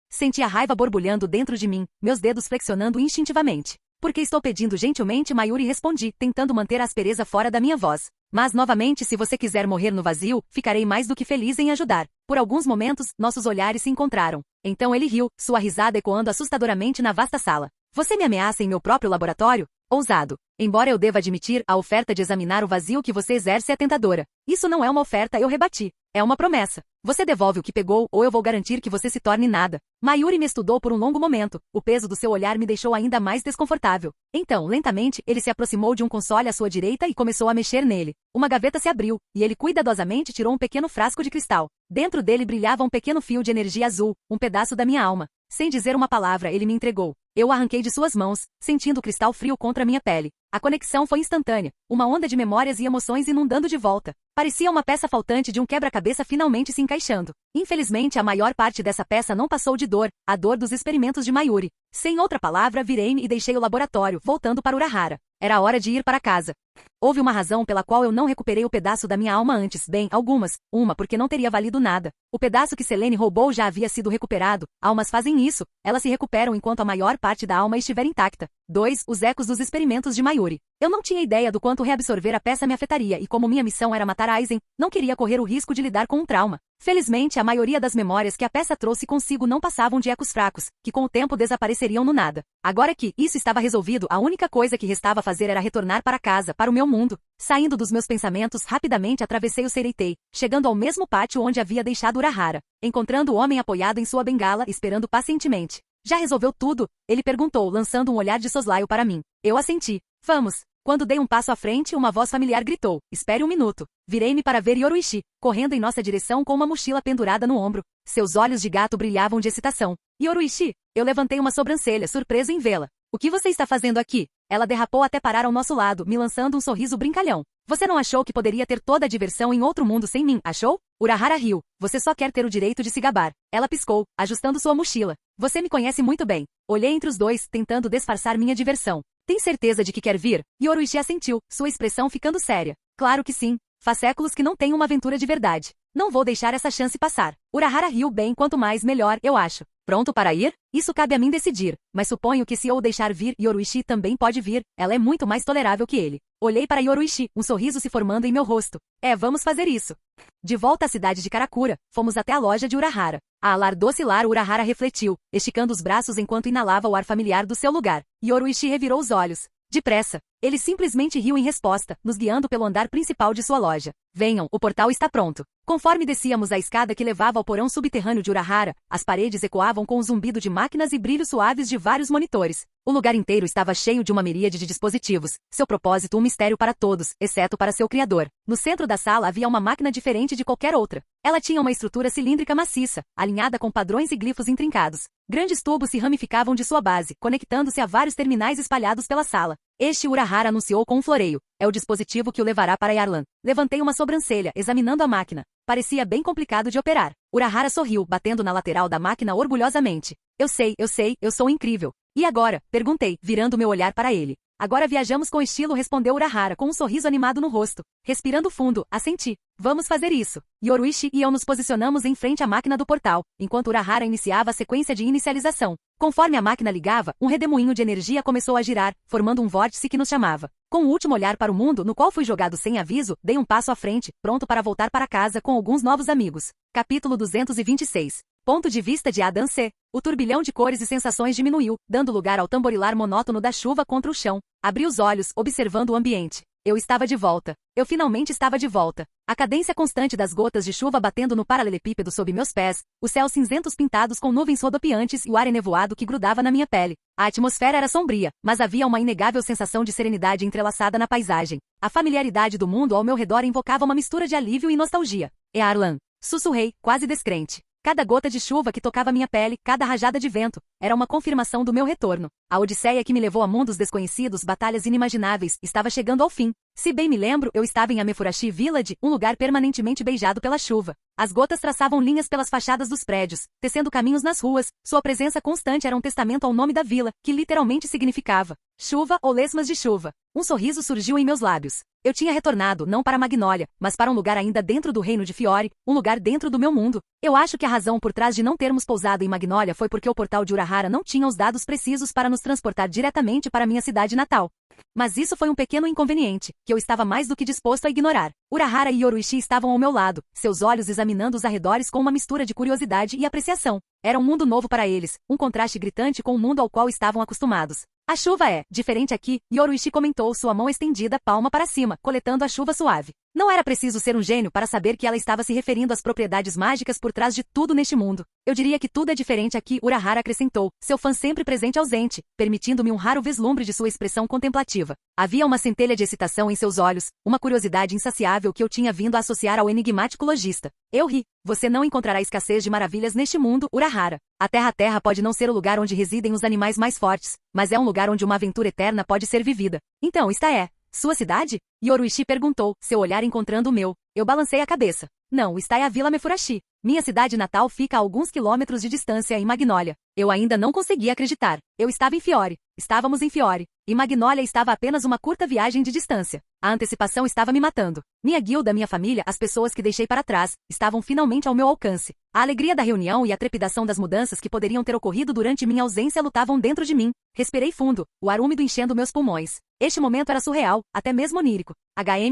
Senti a raiva borbulhando dentro de mim, meus dedos flexionando instintivamente. Porque estou pedindo gentilmente, Mayuri, respondi, tentando manter a aspereza fora da minha voz. Mas, novamente, se você quiser morrer no vazio, ficarei mais do que feliz em ajudar. Por alguns momentos, nossos olhares se encontraram. Então ele riu, sua risada ecoando assustadoramente na vasta sala. Você me ameaça em meu próprio laboratório? Ousado. Embora eu deva admitir, a oferta de examinar o vazio que você exerce é tentadora. Isso não é uma oferta, eu rebati. É uma promessa. Você devolve o que pegou, ou eu vou garantir que você se torne nada. Mayuri me estudou por um longo momento. O peso do seu olhar me deixou ainda mais desconfortável. Então, lentamente, ele se aproximou de um console à sua direita e começou a mexer nele. Uma gaveta se abriu, e ele cuidadosamente tirou um pequeno frasco de cristal. Dentro dele brilhava um pequeno fio de energia azul, um pedaço da minha alma. Sem dizer uma palavra, ele me entregou. Eu o arranquei de suas mãos, sentindo o cristal frio contra minha pele. A conexão foi instantânea, uma onda de memórias e emoções inundando de volta. Parecia uma peça faltante de um quebra-cabeça finalmente se encaixando. Infelizmente, a maior parte dessa peça não passou de dor, a dor dos experimentos de Mayuri. Sem outra palavra, virei-me e deixei o laboratório, voltando para Urahara. Era hora de ir para casa. Houve uma razão pela qual eu não recuperei o pedaço da minha alma antes. Bem, algumas. Uma, porque não teria valido nada. O pedaço que Selene roubou já havia sido recuperado. Almas fazem isso. Elas se recuperam enquanto a maior parte da alma estiver intacta. 2. Os ecos dos experimentos de Mayuri. Eu não tinha ideia do quanto reabsorver a peça me afetaria e como minha missão era matar Aizen, não queria correr o risco de lidar com um trauma. Felizmente, a maioria das memórias que a peça trouxe consigo não passavam de ecos fracos, que com o tempo desapareceriam no nada. Agora que isso estava resolvido, a única coisa que restava fazer era retornar para casa, para o meu mundo. Saindo dos meus pensamentos, rapidamente atravessei o Seireitei, chegando ao mesmo pátio onde havia deixado Urahara, encontrando o homem apoiado em sua bengala, esperando pacientemente. Já resolveu tudo? Ele perguntou, lançando um olhar de soslaio para mim. Eu assenti. Vamos. Quando dei um passo à frente, uma voz familiar gritou, espere um minuto. Virei-me para ver Yoruishi, correndo em nossa direção com uma mochila pendurada no ombro. Seus olhos de gato brilhavam de excitação. Yoruishi! Eu levantei uma sobrancelha, surpreso em vê-la. O que você está fazendo aqui? Ela derrapou até parar ao nosso lado, me lançando um sorriso brincalhão. Você não achou que poderia ter toda a diversão em outro mundo sem mim, achou? Urahara riu. Você só quer ter o direito de se gabar. Ela piscou, ajustando sua mochila. Você me conhece muito bem. Olhei entre os dois, tentando disfarçar minha diversão. Tem certeza de que quer vir? Yoruishi assentiu, sua expressão ficando séria. Claro que sim. Faz séculos que não tenho uma aventura de verdade. Não vou deixar essa chance passar. Urahara riu bem, quanto mais melhor, eu acho. Pronto para ir? Isso cabe a mim decidir, mas suponho que se eu o deixar vir, Yoruishi também pode vir. Ela é muito mais tolerável que ele. Olhei para Yoruishi, um sorriso se formando em meu rosto. Vamos fazer isso. De volta à cidade de Karakura, fomos até a loja de Urahara. A alar docilar, Urahara refletiu, esticando os braços enquanto inalava o ar familiar do seu lugar. Yoruishi revirou os olhos. Depressa. Ele simplesmente riu em resposta, nos guiando pelo andar principal de sua loja. Venham, o portal está pronto. Conforme descíamos a escada que levava ao porão subterrâneo de Urahara, as paredes ecoavam com o zumbido de máquinas e brilhos suaves de vários monitores. O lugar inteiro estava cheio de uma miríade de dispositivos, seu propósito um mistério para todos, exceto para seu criador. No centro da sala havia uma máquina diferente de qualquer outra. Ela tinha uma estrutura cilíndrica maciça, alinhada com padrões e glifos intrincados. Grandes tubos se ramificavam de sua base, conectando-se a vários terminais espalhados pela sala. Este Urahara anunciou com um floreio. É o dispositivo que o levará para Yarlan. Levantei uma sobrancelha, examinando a máquina. Parecia bem complicado de operar. Urahara sorriu, batendo na lateral da máquina orgulhosamente. Eu sei, eu sou incrível. E agora? Perguntei, virando meu olhar para ele. Agora viajamos com estilo, respondeu Urahara com um sorriso animado no rosto. Respirando fundo, assenti. Vamos fazer isso. Yoruishi e eu nos posicionamos em frente à máquina do portal, enquanto Urahara iniciava a sequência de inicialização. Conforme a máquina ligava, um redemoinho de energia começou a girar, formando um vórtice que nos chamava. Com o último olhar para o mundo no qual fui jogado sem aviso, dei um passo à frente, pronto para voltar para casa com alguns novos amigos. Capítulo 226. Ponto de vista de Adam C. O turbilhão de cores e sensações diminuiu, dando lugar ao tamborilar monótono da chuva contra o chão. Abri os olhos, observando o ambiente. Eu estava de volta. Eu finalmente estava de volta. A cadência constante das gotas de chuva batendo no paralelepípedo sob meus pés, os céus cinzentos pintados com nuvens rodopiantes e o ar enevoado que grudava na minha pele. A atmosfera era sombria, mas havia uma inegável sensação de serenidade entrelaçada na paisagem. A familiaridade do mundo ao meu redor invocava uma mistura de alívio e nostalgia. Arlan. Sussurrei, quase descrente. Cada gota de chuva que tocava minha pele, cada rajada de vento, era uma confirmação do meu retorno. A odisseia que me levou a mundos desconhecidos, batalhas inimagináveis, estava chegando ao fim. Se bem me lembro, eu estava em Amefurashi Village, um lugar permanentemente beijado pela chuva. As gotas traçavam linhas pelas fachadas dos prédios, tecendo caminhos nas ruas. Sua presença constante era um testamento ao nome da vila, que literalmente significava chuva ou lesmas de chuva. Um sorriso surgiu em meus lábios. Eu tinha retornado, não para Magnólia, mas para um lugar ainda dentro do reino de Fiore, um lugar dentro do meu mundo. Eu acho que a razão por trás de não termos pousado em Magnólia foi porque o portal de Urahara não tinha os dados precisos para nos transportar diretamente para minha cidade natal. Mas isso foi um pequeno inconveniente, que eu estava mais do que disposto a ignorar. Urahara e Yoruishi estavam ao meu lado, seus olhos examinando os arredores com uma mistura de curiosidade e apreciação. Era um mundo novo para eles, um contraste gritante com o mundo ao qual estavam acostumados. A chuva é diferente aqui, Yoruishi comentou, sua mão estendida, palma para cima, coletando a chuva suave. Não era preciso ser um gênio para saber que ela estava se referindo às propriedades mágicas por trás de tudo neste mundo. Eu diria que tudo é diferente aqui, Urahara acrescentou, seu fã sempre presente ausente, permitindo-me um raro vislumbre de sua expressão contemplativa. Havia uma centelha de excitação em seus olhos, uma curiosidade insaciável que eu tinha vindo a associar ao enigmático lojista. Eu ri. Você não encontrará escassez de maravilhas neste mundo, Urahara. A Terra pode não ser o lugar onde residem os animais mais fortes, mas é um lugar onde uma aventura eterna pode ser vivida. Então, esta é sua cidade? Yoruishi perguntou, seu olhar encontrando o meu. Eu balancei a cabeça. Não, está é a Vila Mefurashi. Minha cidade natal fica a alguns quilômetros de distância em Magnólia. Eu ainda não conseguia acreditar. Eu estava em Fiore. Estávamos em Fiore. E Magnólia estava a apenas uma curta viagem de distância. A antecipação estava me matando. Minha guilda, minha família, as pessoas que deixei para trás, estavam finalmente ao meu alcance. A alegria da reunião e a trepidação das mudanças que poderiam ter ocorrido durante minha ausência lutavam dentro de mim. Respirei fundo, o ar úmido enchendo meus pulmões. Este momento era surreal, até mesmo onírico.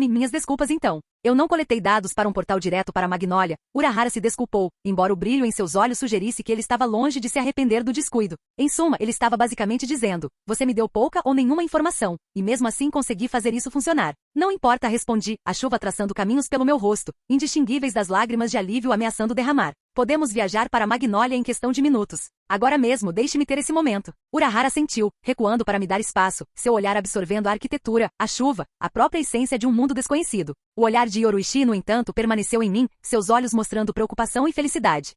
Minhas desculpas então. Eu não coletei dados para um portal direto para Magnólia. Urahara se desculpou, embora o brilho em seus olhos sugerisse que ele estava longe de se arrepender do descuido. Em suma, ele estava basicamente dizendo, você me deu pouca ou nenhuma informação, e mesmo assim consegui fazer isso funcionar. Não importa, respondi, a chuva traçando caminhos pelo meu rosto, indistinguíveis das lágrimas de alívio ameaçando derramar. Podemos viajar para Magnólia em questão de minutos. Agora mesmo, deixe-me ter esse momento. Urahara sentiu, recuando para me dar espaço, seu olhar absorvendo a arquitetura, a chuva, a própria essência de um mundo desconhecido. O olhar de Yoruishi, no entanto, permaneceu em mim, seus olhos mostrando preocupação e felicidade.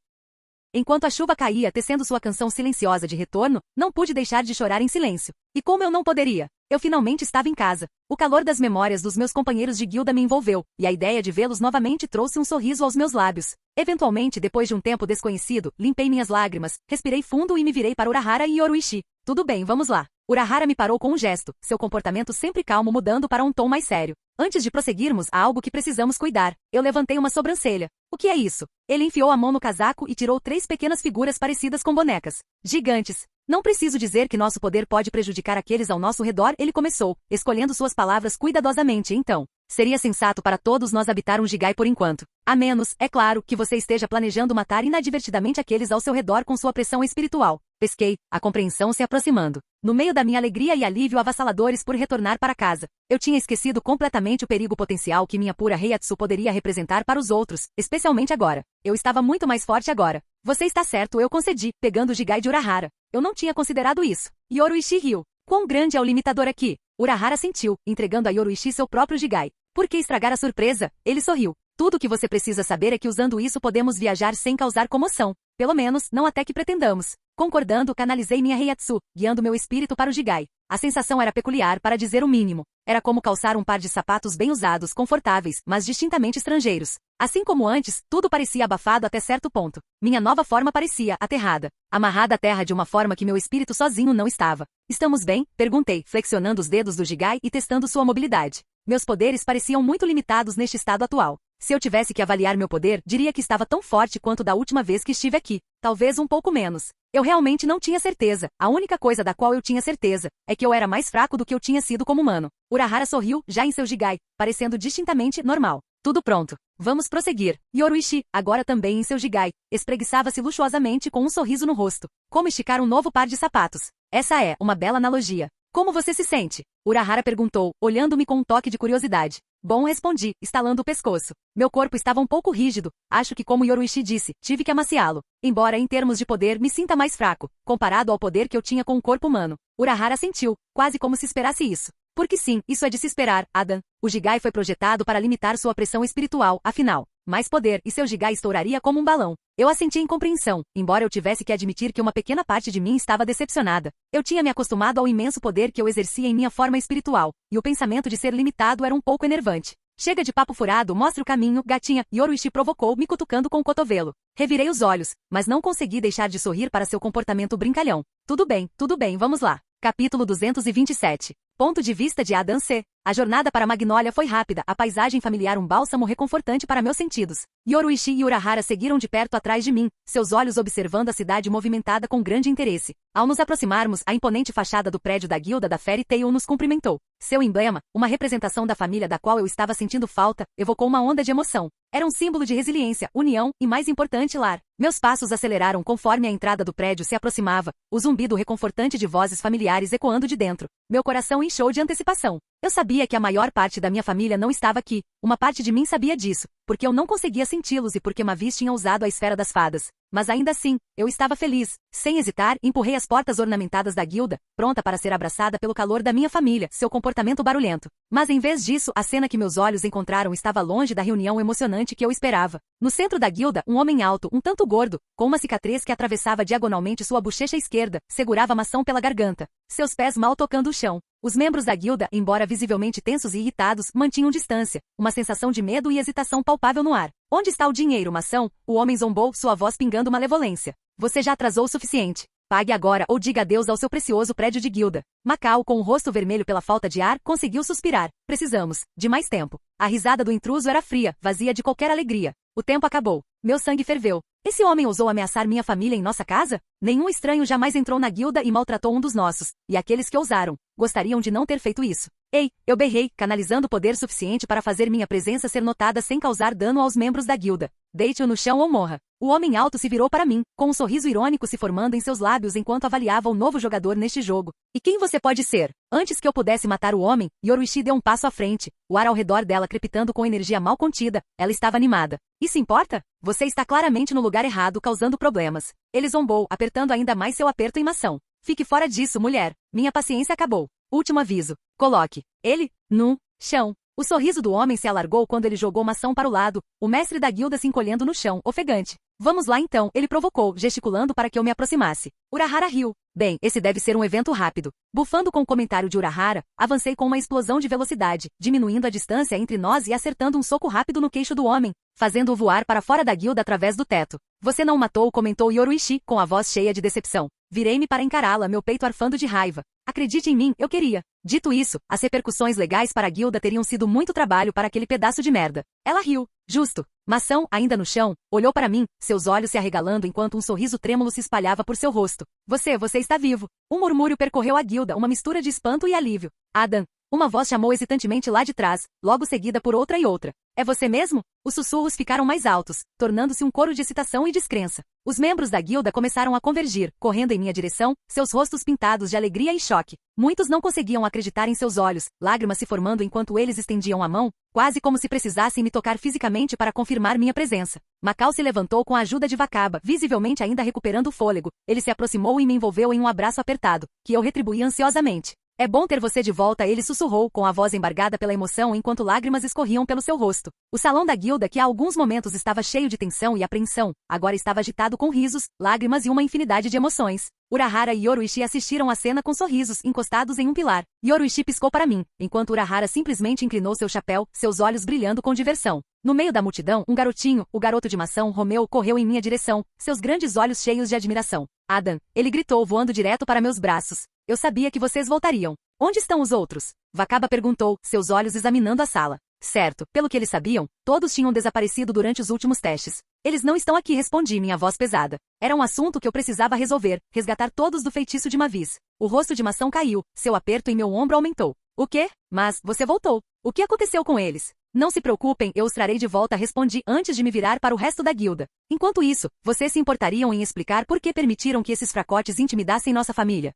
Enquanto a chuva caía tecendo sua canção silenciosa de retorno, não pude deixar de chorar em silêncio. E como eu não poderia? Eu finalmente estava em casa. O calor das memórias dos meus companheiros de guilda me envolveu, e a ideia de vê-los novamente trouxe um sorriso aos meus lábios. Eventualmente, depois de um tempo desconhecido, limpei minhas lágrimas, respirei fundo e me virei para Urahara e Yoruishi. Tudo bem, vamos lá. Urahara me parou com um gesto, seu comportamento sempre calmo mudando para um tom mais sério. Antes de prosseguirmos, há algo que precisamos cuidar. Eu levantei uma sobrancelha. O que é isso? Ele enfiou a mão no casaco e tirou 3 pequenas figuras parecidas com bonecas. Gigantes. Não preciso dizer que nosso poder pode prejudicar aqueles ao nosso redor, ele começou, escolhendo suas palavras cuidadosamente. Então, seria sensato para todos nós habitar um Jigai por enquanto. A menos, é claro, que você esteja planejando matar inadvertidamente aqueles ao seu redor com sua pressão espiritual. Pesquei, a compreensão se aproximando. No meio da minha alegria e alívio avassaladores por retornar para casa, eu tinha esquecido completamente o perigo potencial que minha pura Heiatsu poderia representar para os outros, especialmente agora. Eu estava muito mais forte agora. Você está certo, eu concedi, pegando o Jigai de Urahara. Eu não tinha considerado isso. Yoruishi riu. Quão grande é o limitador aqui? Urahara sentiu, entregando a Yoruishi seu próprio Jigai. Por que estragar a surpresa? Ele sorriu. Tudo o que você precisa saber é que usando isso podemos viajar sem causar comoção. Pelo menos, não até que pretendamos. Concordando, canalizei minha Heiatsu, guiando meu espírito para o Jigai. A sensação era peculiar, para dizer o mínimo. Era como calçar um par de sapatos bem usados, confortáveis, mas distintamente estrangeiros. Assim como antes, tudo parecia abafado até certo ponto. Minha nova forma parecia aterrada. Amarrada à terra de uma forma que meu espírito sozinho não estava. Estamos bem? Perguntei, flexionando os dedos do Jigai e testando sua mobilidade. Meus poderes pareciam muito limitados neste estado atual. Se eu tivesse que avaliar meu poder, diria que estava tão forte quanto da última vez que estive aqui. Talvez um pouco menos. Eu realmente não tinha certeza. A única coisa da qual eu tinha certeza é que eu era mais fraco do que eu tinha sido como humano. Urahara sorriu, já em seu Jigai, parecendo distintamente normal. Tudo pronto. Vamos prosseguir. Yoruishi, agora também em seu Jigai, espreguiçava-se luxuosamente com um sorriso no rosto. Como esticar um novo par de sapatos. Essa é uma bela analogia. Como você se sente? Urahara perguntou, olhando-me com um toque de curiosidade. Bom, respondi, estalando o pescoço. Meu corpo estava um pouco rígido. Acho que, como Yoruishi disse, tive que amaciá-lo. Embora, em termos de poder, me sinta mais fraco, comparado ao poder que eu tinha com o corpo humano. Urahara sentiu, quase como se esperasse isso. Porque sim, isso é de se esperar, Adam. O Jigai foi projetado para limitar sua pressão espiritual, afinal. Mais poder, e seu Jigai estouraria como um balão. Eu assenti em compreensão, embora eu tivesse que admitir que uma pequena parte de mim estava decepcionada. Eu tinha me acostumado ao imenso poder que eu exercia em minha forma espiritual, e o pensamento de ser limitado era um pouco enervante. Chega de papo furado, mostre o caminho, gatinha, Yoruishi provocou, me cutucando com o cotovelo. Revirei os olhos, mas não consegui deixar de sorrir para seu comportamento brincalhão. Tudo bem, vamos lá. Capítulo 227. Ponto de vista de Adam C. A jornada para Magnólia foi rápida, a paisagem familiar um bálsamo reconfortante para meus sentidos. Yoruishi e Urahara seguiram de perto atrás de mim, seus olhos observando a cidade movimentada com grande interesse. Ao nos aproximarmos, a imponente fachada do prédio da guilda da Fairy Tail nos cumprimentou. Seu emblema, uma representação da família da qual eu estava sentindo falta, evocou uma onda de emoção. Era um símbolo de resiliência, união e, mais importante, lar. Meus passos aceleraram conforme a entrada do prédio se aproximava, o zumbido reconfortante de vozes familiares ecoando de dentro. Meu coração inchou de antecipação. Eu sabia que a maior parte da minha família não estava aqui. Uma parte de mim sabia disso, porque eu não conseguia senti-los e porque Mavis tinha usado a esfera das fadas. Mas ainda assim, eu estava feliz. Sem hesitar, empurrei as portas ornamentadas da guilda, pronta para ser abraçada pelo calor da minha família, seu comportamento barulhento. Mas em vez disso, a cena que meus olhos encontraram estava longe da reunião emocionante que eu esperava. No centro da guilda, um homem alto, um tanto gordo, com uma cicatriz que atravessava diagonalmente sua bochecha esquerda, segurava a maçã pela garganta, seus pés mal tocando o chão. Os membros da guilda, embora visivelmente tensos e irritados, mantinham distância, uma sensação de medo e hesitação palpável no ar. Onde está o dinheiro, maçã? O homem zombou, sua voz pingando malevolência. Você já atrasou o suficiente. Pague agora ou diga adeus ao seu precioso prédio de guilda. Macau, com o rosto vermelho pela falta de ar, conseguiu suspirar. Precisamos de mais tempo. A risada do intruso era fria, vazia de qualquer alegria. O tempo acabou. Meu sangue ferveu. Esse homem ousou ameaçar minha família em nossa casa? Nenhum estranho jamais entrou na guilda e maltratou um dos nossos, e aqueles que ousaram, gostariam de não ter feito isso. Ei, eu berrei, canalizando poder suficiente para fazer minha presença ser notada sem causar dano aos membros da guilda. Deite-o no chão ou morra. O homem alto se virou para mim, com um sorriso irônico se formando em seus lábios enquanto avaliava o novo jogador neste jogo. E quem você pode ser? Antes que eu pudesse matar o homem, Yoruichi deu um passo à frente, o ar ao redor dela crepitando com energia mal contida. Ela estava animada. Isso importa? Você está claramente no lugar errado, causando problemas. Ele zombou, apertando ainda mais seu aperto em maçã. Fique fora disso, mulher. Minha paciência acabou. Último aviso. Coloque ele no chão. O sorriso do homem se alargou quando ele jogou maçã para o lado, o mestre da guilda se encolhendo no chão, ofegante. Vamos lá então, ele provocou, gesticulando para que eu me aproximasse. Urahara riu. Bem, esse deve ser um evento rápido. Bufando com o comentário de Urahara, avancei com uma explosão de velocidade, diminuindo a distância entre nós e acertando um soco rápido no queixo do homem, fazendo-o voar para fora da guilda através do teto. Você não o matou, comentou Yoruichi, com a voz cheia de decepção. Virei-me para encará-la, meu peito arfando de raiva. Acredite em mim, eu queria. Dito isso, as repercussões legais para a guilda teriam sido muito trabalho para aquele pedaço de merda. Ela riu. Justo. Maçã, ainda no chão, olhou para mim, seus olhos se arregalando enquanto um sorriso trêmulo se espalhava por seu rosto. Você está vivo. Um murmúrio percorreu a guilda, uma mistura de espanto e alívio. Adam. Uma voz chamou hesitantemente lá de trás, logo seguida por outra e outra. É você mesmo? Os sussurros ficaram mais altos, tornando-se um coro de excitação e descrença. Os membros da guilda começaram a convergir, correndo em minha direção, seus rostos pintados de alegria e choque. Muitos não conseguiam acreditar em seus olhos, lágrimas se formando enquanto eles estendiam a mão, quase como se precisassem me tocar fisicamente para confirmar minha presença. Macau se levantou com a ajuda de Vakaba, visivelmente ainda recuperando o fôlego. Ele se aproximou e me envolveu em um abraço apertado, que eu retribuí ansiosamente. É bom ter você de volta, ele sussurrou, com a voz embargada pela emoção enquanto lágrimas escorriam pelo seu rosto. O salão da guilda, que há alguns momentos estava cheio de tensão e apreensão, agora estava agitado com risos, lágrimas e uma infinidade de emoções. Urahara e Yoruichi assistiram à cena com sorrisos, encostados em um pilar. Yoruichi piscou para mim, enquanto Urahara simplesmente inclinou seu chapéu, seus olhos brilhando com diversão. No meio da multidão, um garotinho, o garoto de maçã, Romeu, correu em minha direção, seus grandes olhos cheios de admiração. Adam, ele gritou, voando direto para meus braços. Eu sabia que vocês voltariam. Onde estão os outros? Vakaba perguntou, seus olhos examinando a sala. Certo, pelo que eles sabiam, todos tinham desaparecido durante os últimos testes. Eles não estão aqui, respondi, minha voz pesada. Era um assunto que eu precisava resolver, resgatar todos do feitiço de Mavis. O rosto de maçã caiu, seu aperto em meu ombro aumentou. O quê? Mas, você voltou. O que aconteceu com eles? Não se preocupem, eu os trarei de volta, respondi antes de me virar para o resto da guilda. Enquanto isso, vocês se importariam em explicar por que permitiram que esses fracotes intimidassem nossa família?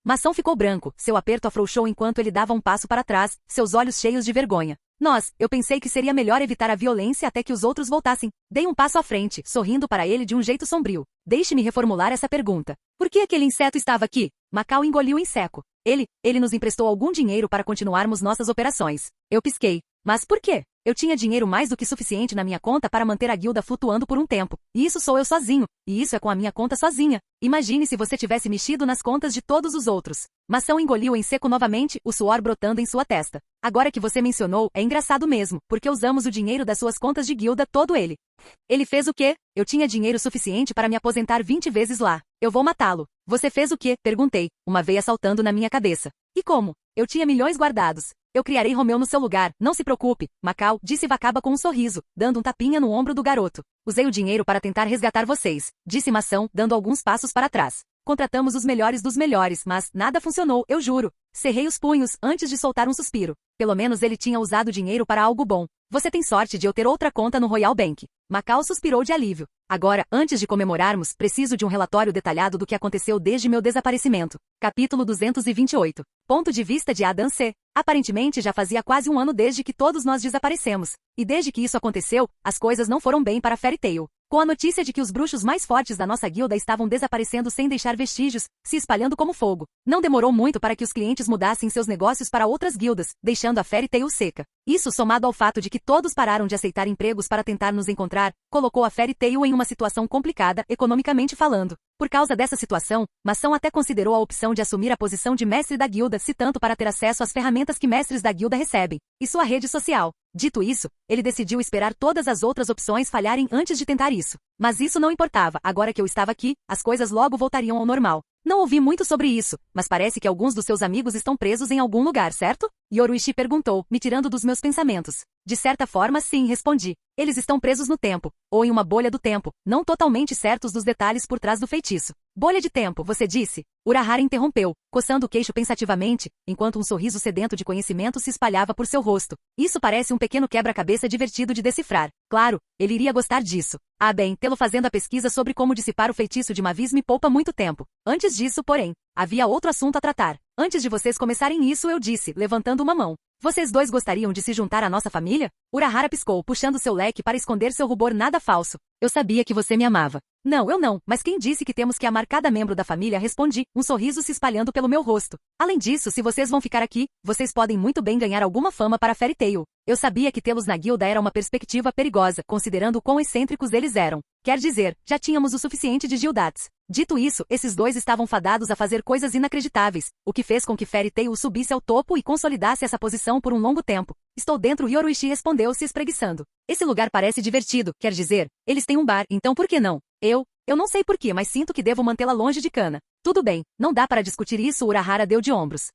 Maçã ficou branco, seu aperto afrouxou enquanto ele dava um passo para trás, seus olhos cheios de vergonha. Eu pensei que seria melhor evitar a violência até que os outros voltassem. Dei um passo à frente, sorrindo para ele de um jeito sombrio. Deixe-me reformular essa pergunta. Por que aquele inseto estava aqui? Macau engoliu em seco. Ele nos emprestou algum dinheiro para continuarmos nossas operações. Eu pisquei. Mas por quê? Eu tinha dinheiro mais do que suficiente na minha conta para manter a guilda flutuando por um tempo. E isso sou eu sozinho. E isso é com a minha conta sozinha. Imagine se você tivesse mexido nas contas de todos os outros. Maçã engoliu em seco novamente, o suor brotando em sua testa. Agora que você mencionou, é engraçado mesmo, porque usamos o dinheiro das suas contas de guilda, todo ele. Ele fez o quê? Eu tinha dinheiro suficiente para me aposentar 20 vezes lá. Eu vou matá-lo. Você fez o quê? Perguntei, uma veia saltando na minha cabeça. E como? Eu tinha milhões guardados. Eu criarei Romeu no seu lugar, não se preocupe, Macau, disse Vakaba com um sorriso, dando um tapinha no ombro do garoto. Usei o dinheiro para tentar resgatar vocês, disse Maçã, dando alguns passos para trás. Contratamos os melhores dos melhores, mas nada funcionou, eu juro. Cerrei os punhos, antes de soltar um suspiro. Pelo menos ele tinha usado o dinheiro para algo bom. Você tem sorte de eu ter outra conta no Royal Bank. Macau suspirou de alívio. Agora, antes de comemorarmos, preciso de um relatório detalhado do que aconteceu desde meu desaparecimento. Capítulo 228. Ponto de vista de Adam C. Aparentemente já fazia quase um ano desde que todos nós desaparecemos. E desde que isso aconteceu, as coisas não foram bem para Fairy Tail. Com a notícia de que os bruxos mais fortes da nossa guilda estavam desaparecendo sem deixar vestígios, se espalhando como fogo. Não demorou muito para que os clientes mudassem seus negócios para outras guildas, deixando a Fairy Tail seca. Isso, somado ao fato de que todos pararam de aceitar empregos para tentar nos encontrar, colocou a Fairy Tail em uma situação complicada, economicamente falando. Por causa dessa situação, Maçã até considerou a opção de assumir a posição de mestre da guilda, se tanto para ter acesso às ferramentas que mestres da guilda recebem, e sua rede social. Dito isso, ele decidiu esperar todas as outras opções falharem antes de tentar isso. Mas isso não importava, agora que eu estava aqui, as coisas logo voltariam ao normal. Não ouvi muito sobre isso, mas parece que alguns dos seus amigos estão presos em algum lugar, certo? Yoruichi perguntou, me tirando dos meus pensamentos. De certa forma, sim, respondi. Eles estão presos no tempo, ou em uma bolha do tempo, não totalmente certos dos detalhes por trás do feitiço. Bolha de tempo, você disse? Urahara interrompeu, coçando o queixo pensativamente, enquanto um sorriso sedento de conhecimento se espalhava por seu rosto. Isso parece um pequeno quebra-cabeça divertido de decifrar. Claro, ele iria gostar disso. Ah bem, tê-lo fazendo a pesquisa sobre como dissipar o feitiço de Mavis me poupa muito tempo. Antes disso, porém, havia outro assunto a tratar. Antes de vocês começarem isso, eu disse, levantando uma mão. Vocês dois gostariam de se juntar à nossa família? Urahara piscou, puxando seu leque para esconder seu rubor nada falso. Eu sabia que você me amava. Não, eu não, mas quem disse que temos que amar cada membro da família? Respondi, um sorriso se espalhando pelo meu rosto. Além disso, se vocês vão ficar aqui, vocês podem muito bem ganhar alguma fama para Fairy Tail. Eu sabia que tê-los na guilda era uma perspectiva perigosa, considerando o quão excêntricos eles eram. Quer dizer, já tínhamos o suficiente de Gildats. Dito isso, esses dois estavam fadados a fazer coisas inacreditáveis, o que fez com que Fairy Tail subisse ao topo e consolidasse essa posição por um longo tempo. Estou dentro, Yoruichi respondeu se espreguiçando. Esse lugar parece divertido, quer dizer, eles têm um bar, então por que não? Eu não sei porquê, mas sinto que devo mantê-la longe de Kana. Tudo bem, não dá para discutir isso, Urahara deu de ombros.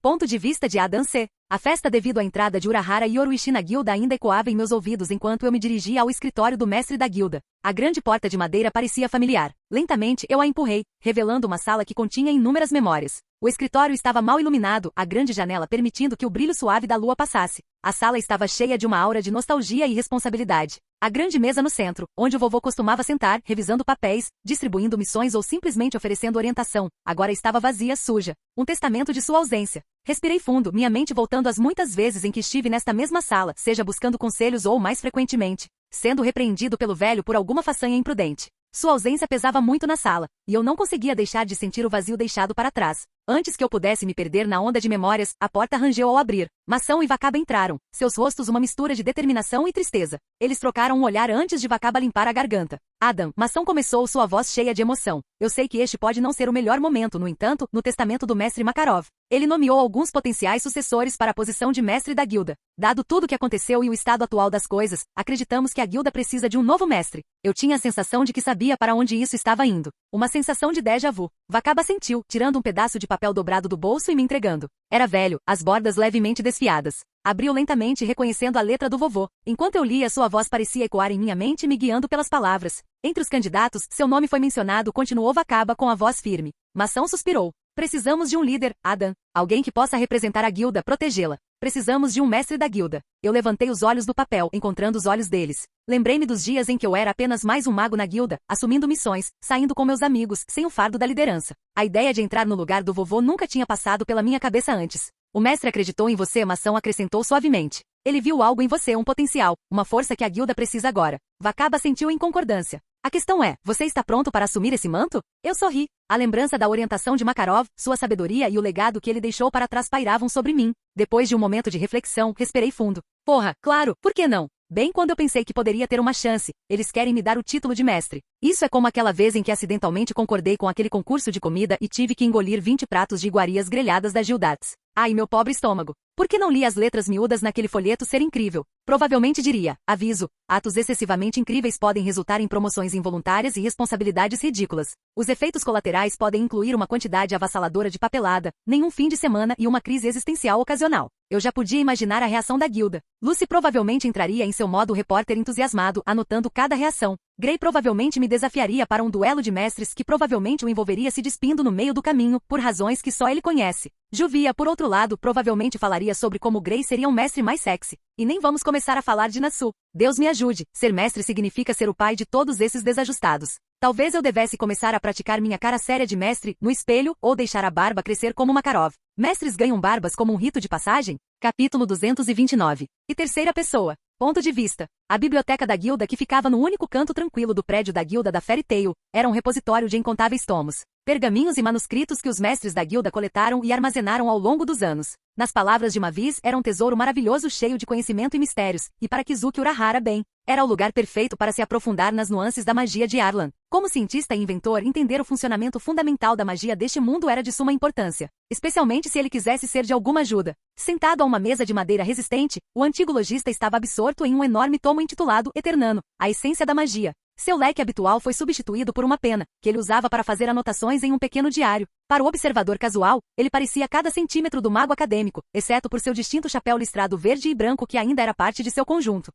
Ponto de vista de Adam C. A festa devido à entrada de Urahara e Yoruichi na guilda ainda ecoava em meus ouvidos enquanto eu me dirigia ao escritório do mestre da guilda. A grande porta de madeira parecia familiar. Lentamente eu a empurrei, revelando uma sala que continha inúmeras memórias. O escritório estava mal iluminado, a grande janela permitindo que o brilho suave da lua passasse. A sala estava cheia de uma aura de nostalgia e responsabilidade. A grande mesa no centro, onde o vovô costumava sentar, revisando papéis, distribuindo missões ou simplesmente oferecendo orientação, agora estava vazia, suja. Um testamento de sua ausência. Respirei fundo, minha mente voltando às muitas vezes em que estive nesta mesma sala, seja buscando conselhos ou, mais frequentemente, sendo repreendido pelo velho por alguma façanha imprudente. Sua ausência pesava muito na sala, e eu não conseguia deixar de sentir o vazio deixado para trás. Antes que eu pudesse me perder na onda de memórias, a porta rangeu ao abrir. Maçã e Vakaba entraram, seus rostos uma mistura de determinação e tristeza. Eles trocaram um olhar antes de Vakaba limpar a garganta. Adam, Maçã começou sua voz cheia de emoção. Eu sei que este pode não ser o melhor momento, no entanto, no testamento do mestre Makarov. Ele nomeou alguns potenciais sucessores para a posição de mestre da guilda. Dado tudo o que aconteceu e o estado atual das coisas, acreditamos que a guilda precisa de um novo mestre. Eu tinha a sensação de que sabia para onde isso estava indo. Uma sensação de déjà vu. Vakaba sentiu, tirando um pedaço de papel dobrado do bolso e me entregando. Era velho, as bordas levemente desfiadas. Abriu lentamente reconhecendo a letra do vovô. Enquanto eu lia, sua voz parecia ecoar em minha mente me guiando pelas palavras. Entre os candidatos, seu nome foi mencionado, continuou Vakaba com a voz firme. Maçã suspirou. Precisamos de um líder, Adam. Alguém que possa representar a guilda, protegê-la. Precisamos de um mestre da guilda. Eu levantei os olhos do papel, encontrando os olhos deles. Lembrei-me dos dias em que eu era apenas mais um mago na guilda, assumindo missões, saindo com meus amigos, sem o fardo da liderança. A ideia de entrar no lugar do vovô nunca tinha passado pela minha cabeça antes. O mestre acreditou em você, Maçã acrescentou suavemente. Ele viu algo em você, um potencial, uma força que a guilda precisa agora. Vakaba sentiu em concordância. A questão é, você está pronto para assumir esse manto? Eu sorri. A lembrança da orientação de Makarov, sua sabedoria e o legado que ele deixou para trás pairavam sobre mim. Depois de um momento de reflexão, respirei fundo. Porra, claro, por que não? Bem quando eu pensei que poderia ter uma chance, eles querem me dar o título de mestre. Isso é como aquela vez em que acidentalmente concordei com aquele concurso de comida e tive que engolir 20 pratos de iguarias grelhadas da Gildats. Ai, meu pobre estômago. Por que não li as letras miúdas naquele folheto ser incrível? Provavelmente diria, aviso, atos excessivamente incríveis podem resultar em promoções involuntárias e responsabilidades ridículas. Os efeitos colaterais podem incluir uma quantidade avassaladora de papelada, nenhum fim de semana e uma crise existencial ocasional. Eu já podia imaginar a reação da guilda. Lucy provavelmente entraria em seu modo repórter entusiasmado, anotando cada reação. Gray provavelmente me desafiaria para um duelo de mestres que provavelmente o envolveria se despindo no meio do caminho, por razões que só ele conhece. Juvia, por outro lado, provavelmente falaria sobre como Gray seria um mestre mais sexy. E nem vamos começar a falar de Nasu. Deus me ajude, ser mestre significa ser o pai de todos esses desajustados. Talvez eu devesse começar a praticar minha cara séria de mestre, no espelho, ou deixar a barba crescer como Makarov. Mestres ganham barbas como um rito de passagem? Capítulo 229. E terceira pessoa. Ponto de vista. A biblioteca da guilda, que ficava no único canto tranquilo do prédio da guilda da Fairy Tail, era um repositório de incontáveis tomos, pergaminhos e manuscritos que os mestres da guilda coletaram e armazenaram ao longo dos anos. Nas palavras de Mavis, era um tesouro maravilhoso cheio de conhecimento e mistérios, e para Kizuki Urahara bem, era o lugar perfeito para se aprofundar nas nuances da magia de Arlan. Como cientista e inventor, entender o funcionamento fundamental da magia deste mundo era de suma importância, especialmente se ele quisesse ser de alguma ajuda. Sentado a uma mesa de madeira resistente, o antigo lojista estava absorto em um enorme tomo intitulado Eternano, a essência da magia. Seu leque habitual foi substituído por uma pena, que ele usava para fazer anotações em um pequeno diário. Para o observador casual, ele parecia cada centímetro do mago acadêmico, exceto por seu distinto chapéu listrado verde e branco que ainda era parte de seu conjunto.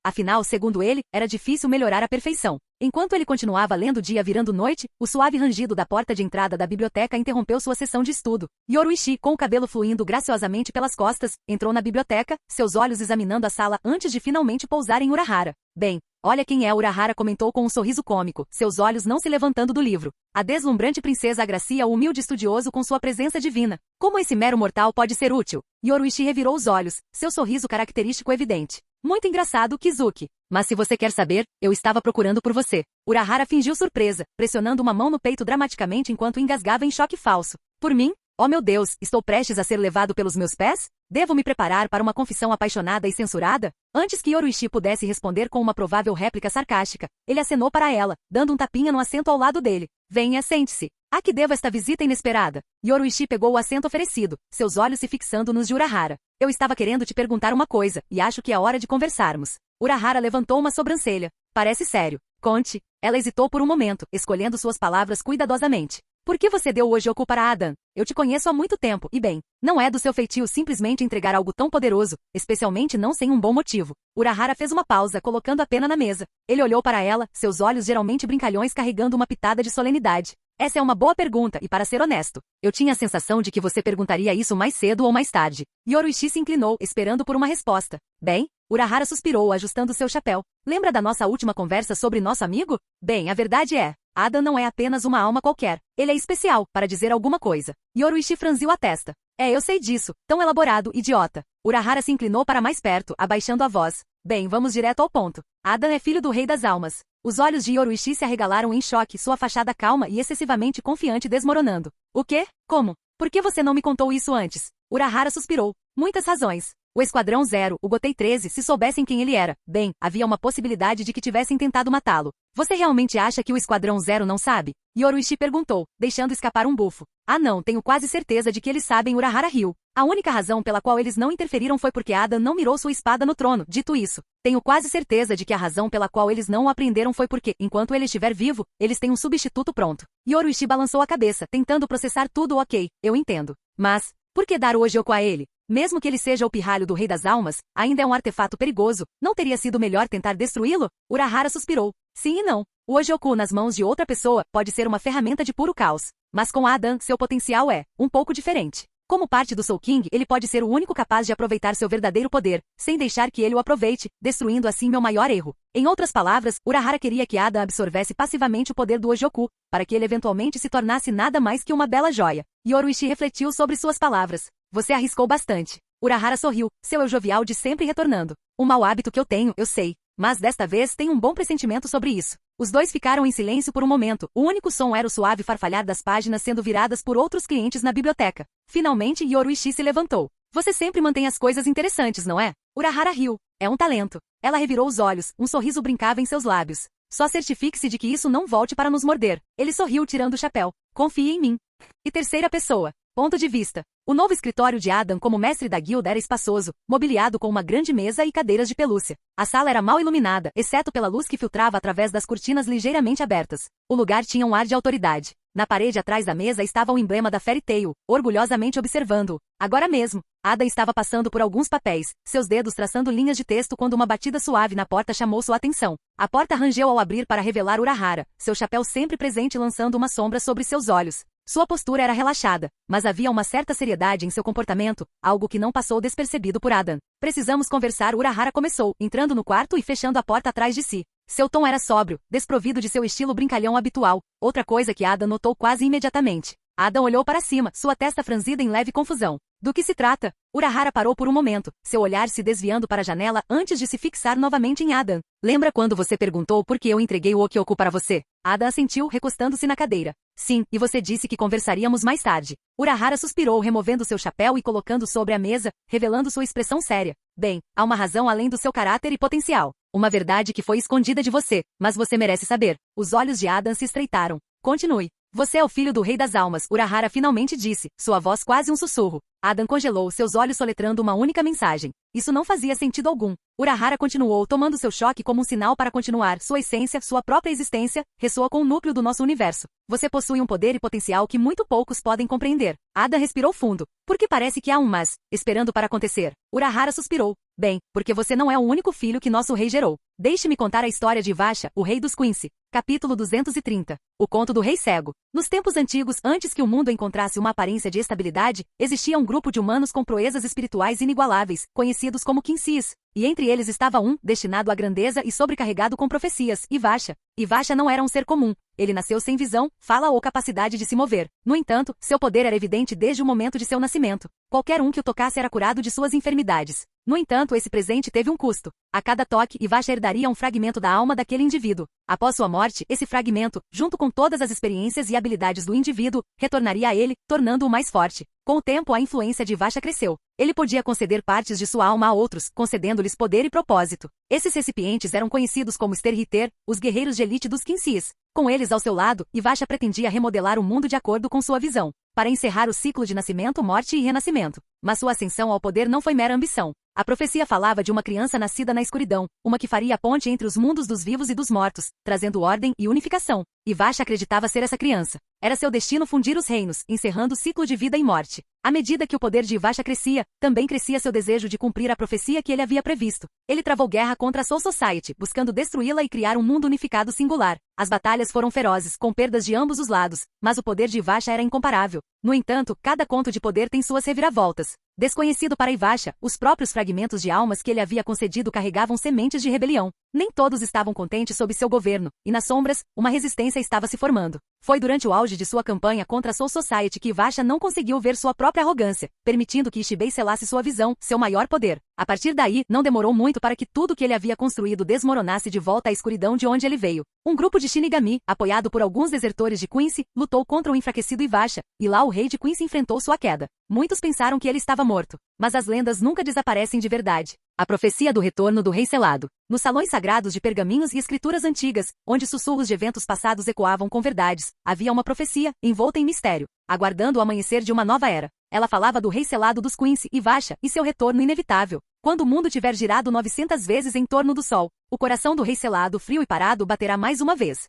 Afinal, segundo ele, era difícil melhorar a perfeição. Enquanto ele continuava lendo dia virando noite, o suave rangido da porta de entrada da biblioteca interrompeu sua sessão de estudo. Yoruichi, com o cabelo fluindo graciosamente pelas costas, entrou na biblioteca, seus olhos examinando a sala antes de finalmente pousar em Urahara. Bem, olha quem é, Urahara comentou com um sorriso cômico, seus olhos não se levantando do livro. A deslumbrante princesa agracia o humilde estudioso com sua presença divina. Como esse mero mortal pode ser útil? Yoruichi revirou os olhos, seu sorriso característico evidente. Muito engraçado, Kizuki. Mas se você quer saber, eu estava procurando por você. Urahara fingiu surpresa, pressionando uma mão no peito dramaticamente enquanto engasgava em choque falso. Por mim? Oh meu Deus, estou prestes a ser levado pelos meus pés? Devo me preparar para uma confissão apaixonada e censurada? Antes que Yoruichi pudesse responder com uma provável réplica sarcástica, ele acenou para ela, dando um tapinha no assento ao lado dele. Venha, sente-se. A que devo esta visita inesperada? Yoruichi pegou o assento oferecido, seus olhos se fixando nos de Urahara. Eu estava querendo te perguntar uma coisa, e acho que é hora de conversarmos. Urahara levantou uma sobrancelha. Parece sério. Conte. Ela hesitou por um momento, escolhendo suas palavras cuidadosamente. Por que você deu o Ojoku para Adan? Eu te conheço há muito tempo, e bem, não é do seu feitio simplesmente entregar algo tão poderoso, especialmente não sem um bom motivo. Urahara fez uma pausa, colocando a pena na mesa. Ele olhou para ela, seus olhos geralmente brincalhões carregando uma pitada de solenidade. Essa é uma boa pergunta, e para ser honesto, eu tinha a sensação de que você perguntaria isso mais cedo ou mais tarde. Yoruichi se inclinou, esperando por uma resposta. Bem, Urahara suspirou, ajustando seu chapéu. Lembra da nossa última conversa sobre nosso amigo? Bem, a verdade é, Adan não é apenas uma alma qualquer. Ele é especial, para dizer alguma coisa. Yoruichi franziu a testa. Eu sei disso. Tão elaborado, idiota. Urahara se inclinou para mais perto, abaixando a voz. Bem, vamos direto ao ponto. Adan é filho do Rei das Almas. Os olhos de Yoruichi se arregalaram em choque, sua fachada calma e excessivamente confiante desmoronando. O quê? Como? Por que você não me contou isso antes? Urahara suspirou. Muitas razões. O Esquadrão Zero, o Gotei 13, se soubessem quem ele era, bem, havia uma possibilidade de que tivessem tentado matá-lo. Você realmente acha que o Esquadrão Zero não sabe? Yoruichi perguntou, deixando escapar um bufo. Ah não, tenho quase certeza de que eles sabem, Urahara riu. A única razão pela qual eles não interferiram foi porque Adan não mirou sua espada no trono. Dito isso, tenho quase certeza de que a razão pela qual eles não o apreenderam foi porque, enquanto ele estiver vivo, eles têm um substituto pronto. Yoruichi balançou a cabeça, tentando processar tudo. Ok, eu entendo. Mas, por que dar o Ojoku a ele? Mesmo que ele seja o pirralho do Rei das Almas, ainda é um artefato perigoso. Não teria sido melhor tentar destruí-lo? Urahara suspirou. Sim e não. O Ojoku nas mãos de outra pessoa pode ser uma ferramenta de puro caos. Mas com Adan, seu potencial é um pouco diferente. Como parte do Soul King, ele pode ser o único capaz de aproveitar seu verdadeiro poder, sem deixar que ele o aproveite, destruindo assim meu maior erro. Em outras palavras, Urahara queria que Adan absorvesse passivamente o poder do Ojoku, para que ele eventualmente se tornasse nada mais que uma bela joia. Yoruichi refletiu sobre suas palavras. Você arriscou bastante. Urahara sorriu, seu eu jovial de sempre retornando. Um mau hábito que eu tenho, eu sei. Mas desta vez tenho um bom pressentimento sobre isso. Os dois ficaram em silêncio por um momento. O único som era o suave farfalhar das páginas sendo viradas por outros clientes na biblioteca. Finalmente, Yoruichi se levantou. Você sempre mantém as coisas interessantes, não é? Urahara riu. É um talento. Ela revirou os olhos, um sorriso brincava em seus lábios. Só certifique-se de que isso não volte para nos morder. Ele sorriu tirando o chapéu. Confie em mim. E terceira pessoa. Ponto de vista. O novo escritório de Adan como mestre da guilda era espaçoso, mobiliado com uma grande mesa e cadeiras de pelúcia. A sala era mal iluminada, exceto pela luz que filtrava através das cortinas ligeiramente abertas. O lugar tinha um ar de autoridade. Na parede atrás da mesa estava o emblema da Fairy Tail, orgulhosamente observando-o. Agora mesmo, Ada estava passando por alguns papéis, seus dedos traçando linhas de texto quando uma batida suave na porta chamou sua atenção. A porta rangeu ao abrir para revelar Urahara, seu chapéu sempre presente lançando uma sombra sobre seus olhos. Sua postura era relaxada, mas havia uma certa seriedade em seu comportamento, algo que não passou despercebido por Adam. Precisamos conversar, Urahara começou, entrando no quarto e fechando a porta atrás de si. Seu tom era sóbrio, desprovido de seu estilo brincalhão habitual, outra coisa que Adam notou quase imediatamente. Adam olhou para cima, sua testa franzida em leve confusão. Do que se trata? Urahara parou por um momento, seu olhar se desviando para a janela antes de se fixar novamente em Adam. Lembra quando você perguntou por que eu entreguei o Okyoku para você? Adam assentiu, recostando-se na cadeira. Sim, e você disse que conversaríamos mais tarde. Urahara suspirou, removendo seu chapéu e colocando sobre a mesa, revelando sua expressão séria. Bem, há uma razão além do seu caráter e potencial. Uma verdade que foi escondida de você, mas você merece saber. Os olhos de Adam se estreitaram. Continue. Você é o filho do Rei das Almas, Urahara finalmente disse, sua voz quase um sussurro. Adam congelou, seus olhos soletrando uma única mensagem. Isso não fazia sentido algum. Urahara continuou, tomando seu choque como um sinal para continuar. Sua essência, sua própria existência, ressoa com o núcleo do nosso universo. Você possui um poder e potencial que muito poucos podem compreender. Adam respirou fundo. Porque parece que há um mas, esperando para acontecer. Urahara suspirou. Bem, porque você não é o único filho que nosso rei gerou. Deixe-me contar a história de Vasha, o rei dos Quincy. Capítulo 230. O conto do rei cego. Nos tempos antigos, antes que o mundo encontrasse uma aparência de estabilidade, existia um grupo de humanos com proezas espirituais inigualáveis, conhecidos como Quincy's. E entre eles estava um, destinado à grandeza e sobrecarregado com profecias, Ivasha. Ivasha não era um ser comum. Ele nasceu sem visão, fala ou capacidade de se mover. No entanto, seu poder era evidente desde o momento de seu nascimento. Qualquer um que o tocasse era curado de suas enfermidades. No entanto, esse presente teve um custo. A cada toque, Ivasha herdaria um fragmento da alma daquele indivíduo. Após sua morte, esse fragmento, junto com todas as experiências e habilidades do indivíduo, retornaria a ele, tornando-o mais forte. Com o tempo, a influência de Ivasha cresceu. Ele podia conceder partes de sua alma a outros, concedendo-lhes poder e propósito. Esses recipientes eram conhecidos como Sterhiter, os guerreiros de elite dos Quincy's. Com eles ao seu lado, Ivasha pretendia remodelar o mundo de acordo com sua visão, para encerrar o ciclo de nascimento, morte e renascimento. Mas sua ascensão ao poder não foi mera ambição. A profecia falava de uma criança nascida na escuridão, uma que faria a ponte entre os mundos dos vivos e dos mortos, trazendo ordem e unificação. Ivasha acreditava ser essa criança. Era seu destino fundir os reinos, encerrando o ciclo de vida e morte. À medida que o poder de Ivasha crescia, também crescia seu desejo de cumprir a profecia que ele havia previsto. Ele travou guerra contra a Soul Society, buscando destruí-la e criar um mundo unificado singular. As batalhas foram ferozes, com perdas de ambos os lados, mas o poder de Ivasha era incomparável. No entanto, cada conto de poder tem suas reviravoltas. Desconhecido para Ivasha, os próprios fragmentos de almas que ele havia concedido carregavam sementes de rebelião. Nem todos estavam contentes sob seu governo, e nas sombras, uma resistência estava se formando. Foi durante o auge de sua campanha contra a Soul Society que Ivasha não conseguiu ver sua própria arrogância, permitindo que Ishibei selasse sua visão, seu maior poder. A partir daí, não demorou muito para que tudo que ele havia construído desmoronasse de volta à escuridão de onde ele veio. Um grupo de Shinigami, apoiado por alguns desertores de Quincy, lutou contra o enfraquecido Ivasha, e lá o rei de Quincy enfrentou sua queda. Muitos pensaram que ele estava morto, mas as lendas nunca desaparecem de verdade. A profecia do retorno do rei selado. Nos salões sagrados de pergaminhos e escrituras antigas, onde sussurros de eventos passados ecoavam com verdades, havia uma profecia, envolta em mistério, aguardando o amanhecer de uma nova era. Ela falava do rei selado dos Quincy, Ivasha, e seu retorno inevitável. Quando o mundo tiver girado 900 vezes em torno do sol, o coração do rei selado, frio e parado, baterá mais uma vez.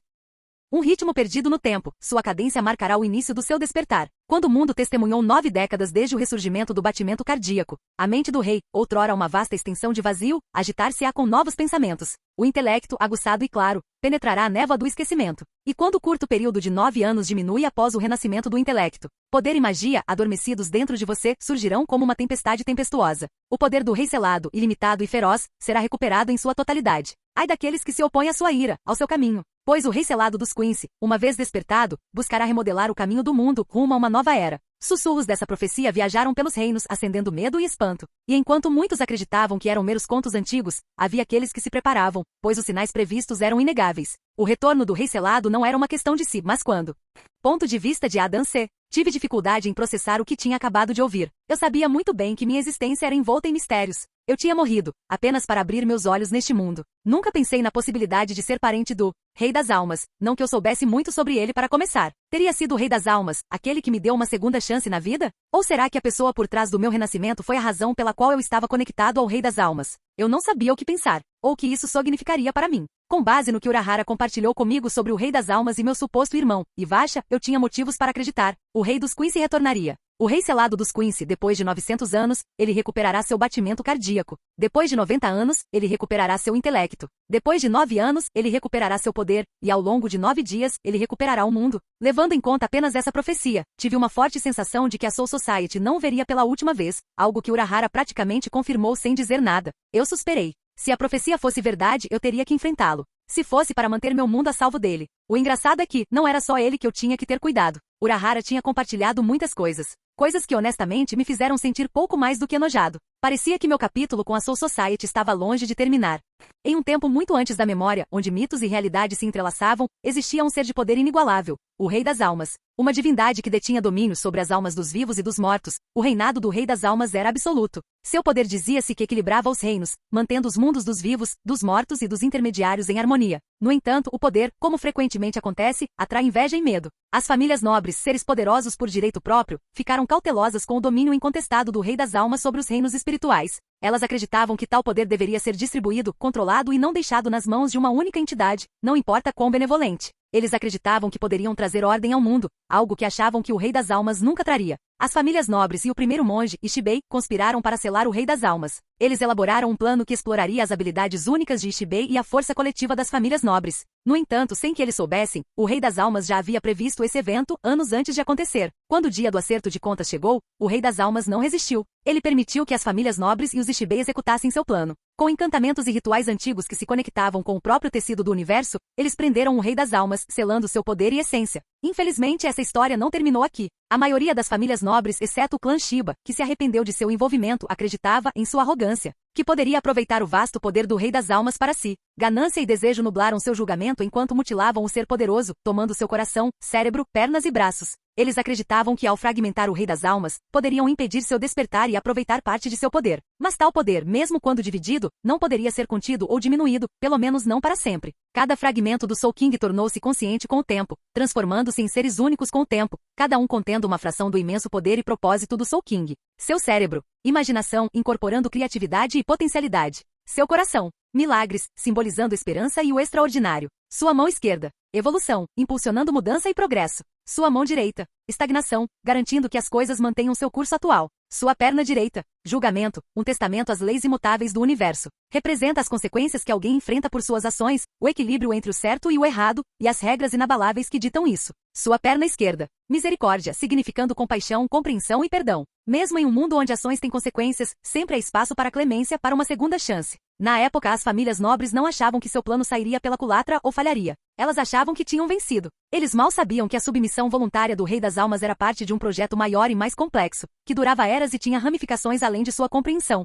Um ritmo perdido no tempo, sua cadência marcará o início do seu despertar. Quando o mundo testemunhou 9 décadas desde o ressurgimento do batimento cardíaco, a mente do rei, outrora uma vasta extensão de vazio, agitar-se-á com novos pensamentos. O intelecto, aguçado e claro, penetrará a névoa do esquecimento. E quando o curto período de 9 anos diminui após o renascimento do intelecto, poder e magia, adormecidos dentro de você, surgirão como uma tempestade tempestuosa. O poder do rei selado, ilimitado e feroz, será recuperado em sua totalidade. Ai daqueles que se opõem à sua ira, ao seu caminho. Pois o rei selado dos Quincy, uma vez despertado, buscará remodelar o caminho do mundo rumo a uma nova era. Sussurros dessa profecia viajaram pelos reinos, acendendo medo e espanto. E enquanto muitos acreditavam que eram meros contos antigos, havia aqueles que se preparavam, pois os sinais previstos eram inegáveis. O retorno do rei selado não era uma questão de si, mas quando. Ponto de vista de Adam C. Tive dificuldade em processar o que tinha acabado de ouvir. Eu sabia muito bem que minha existência era envolta em mistérios. Eu tinha morrido, apenas para abrir meus olhos neste mundo. Nunca pensei na possibilidade de ser parente do Rei das Almas, não que eu soubesse muito sobre ele para começar. Teria sido o Rei das Almas, aquele que me deu uma segunda chance na vida? Ou será que a pessoa por trás do meu renascimento foi a razão pela qual eu estava conectado ao Rei das Almas? Eu não sabia o que pensar, ou o que isso significaria para mim. Com base no que Urahara compartilhou comigo sobre o Rei das Almas e meu suposto irmão, Ivasha, eu tinha motivos para acreditar. O Rei dos Quincy retornaria. O Rei Selado dos Quincy, depois de 900 anos, ele recuperará seu batimento cardíaco. Depois de 90 anos, ele recuperará seu intelecto. Depois de 9 anos, ele recuperará seu poder, e ao longo de 9 dias, ele recuperará o mundo. Levando em conta apenas essa profecia, tive uma forte sensação de que a Soul Society não veria pela última vez, algo que Urahara praticamente confirmou sem dizer nada. Eu suspirei. Se a profecia fosse verdade, eu teria que enfrentá-lo. Se fosse para manter meu mundo a salvo dele. O engraçado é que, não era só ele que eu tinha que ter cuidado. Urahara tinha compartilhado muitas coisas. Coisas que honestamente me fizeram sentir pouco mais do que enojado. Parecia que meu capítulo com a Soul Society estava longe de terminar. Em um tempo muito antes da memória, onde mitos e realidade se entrelaçavam, existia um ser de poder inigualável, o Rei das Almas. Uma divindade que detinha domínio sobre as almas dos vivos e dos mortos. O reinado do Rei das Almas era absoluto. Seu poder dizia-se que equilibrava os reinos, mantendo os mundos dos vivos, dos mortos e dos intermediários em harmonia. No entanto, o poder, como frequentemente acontece, atrai inveja e medo. As famílias nobres, seres poderosos por direito próprio, ficaram cautelosas com o domínio incontestado do Rei das Almas sobre os reinos espirituais. Elas acreditavam que tal poder deveria ser distribuído, controlado e não deixado nas mãos de uma única entidade, não importa quão benevolente. Eles acreditavam que poderiam trazer ordem ao mundo, algo que achavam que o Rei das Almas nunca traria. As famílias nobres e o primeiro monge, Ishibei, conspiraram para selar o Rei das Almas. Eles elaboraram um plano que exploraria as habilidades únicas de Ishibei e a força coletiva das famílias nobres. No entanto, sem que eles soubessem, o Rei das Almas já havia previsto esse evento anos antes de acontecer. Quando o dia do acerto de contas chegou, o Rei das Almas não resistiu. Ele permitiu que as famílias nobres e os Ishibei executassem seu plano. Com encantamentos e rituais antigos que se conectavam com o próprio tecido do universo, eles prenderam o Rei das Almas, selando seu poder e essência. Infelizmente, essa história não terminou aqui. A maioria das famílias nobres, exceto o clã Shiba, que se arrependeu de seu envolvimento, acreditava em sua arrogância, que poderia aproveitar o vasto poder do Rei das Almas para si. Ganância e desejo nublaram seu julgamento enquanto mutilavam o ser poderoso, tomando seu coração, cérebro, pernas e braços. Eles acreditavam que ao fragmentar o Rei das Almas, poderiam impedir seu despertar e aproveitar parte de seu poder. Mas tal poder, mesmo quando dividido, não poderia ser contido ou diminuído, pelo menos não para sempre. Cada fragmento do Soul King tornou-se consciente com o tempo, transformando-se em seres únicos com o tempo, cada um contendo uma fração do imenso poder e propósito do Soul King. Seu cérebro, imaginação, incorporando criatividade e potencialidade. Seu coração, milagres, simbolizando esperança e o extraordinário. Sua mão esquerda, evolução, impulsionando mudança e progresso. Sua mão direita, estagnação, garantindo que as coisas mantenham seu curso atual. Sua perna direita, julgamento, um testamento às leis imutáveis do universo. Representa as consequências que alguém enfrenta por suas ações, o equilíbrio entre o certo e o errado, e as regras inabaláveis que ditam isso. Sua perna esquerda, misericórdia, significando compaixão, compreensão e perdão. Mesmo em um mundo onde ações têm consequências, sempre há espaço para clemência, para uma segunda chance. Na época, as famílias nobres não achavam que seu plano sairia pela culatra ou falharia. Elas achavam que tinham vencido. Eles mal sabiam que a submissão voluntária do Rei das Almas era parte de um projeto maior e mais complexo, que durava eras e tinha ramificações além de sua compreensão.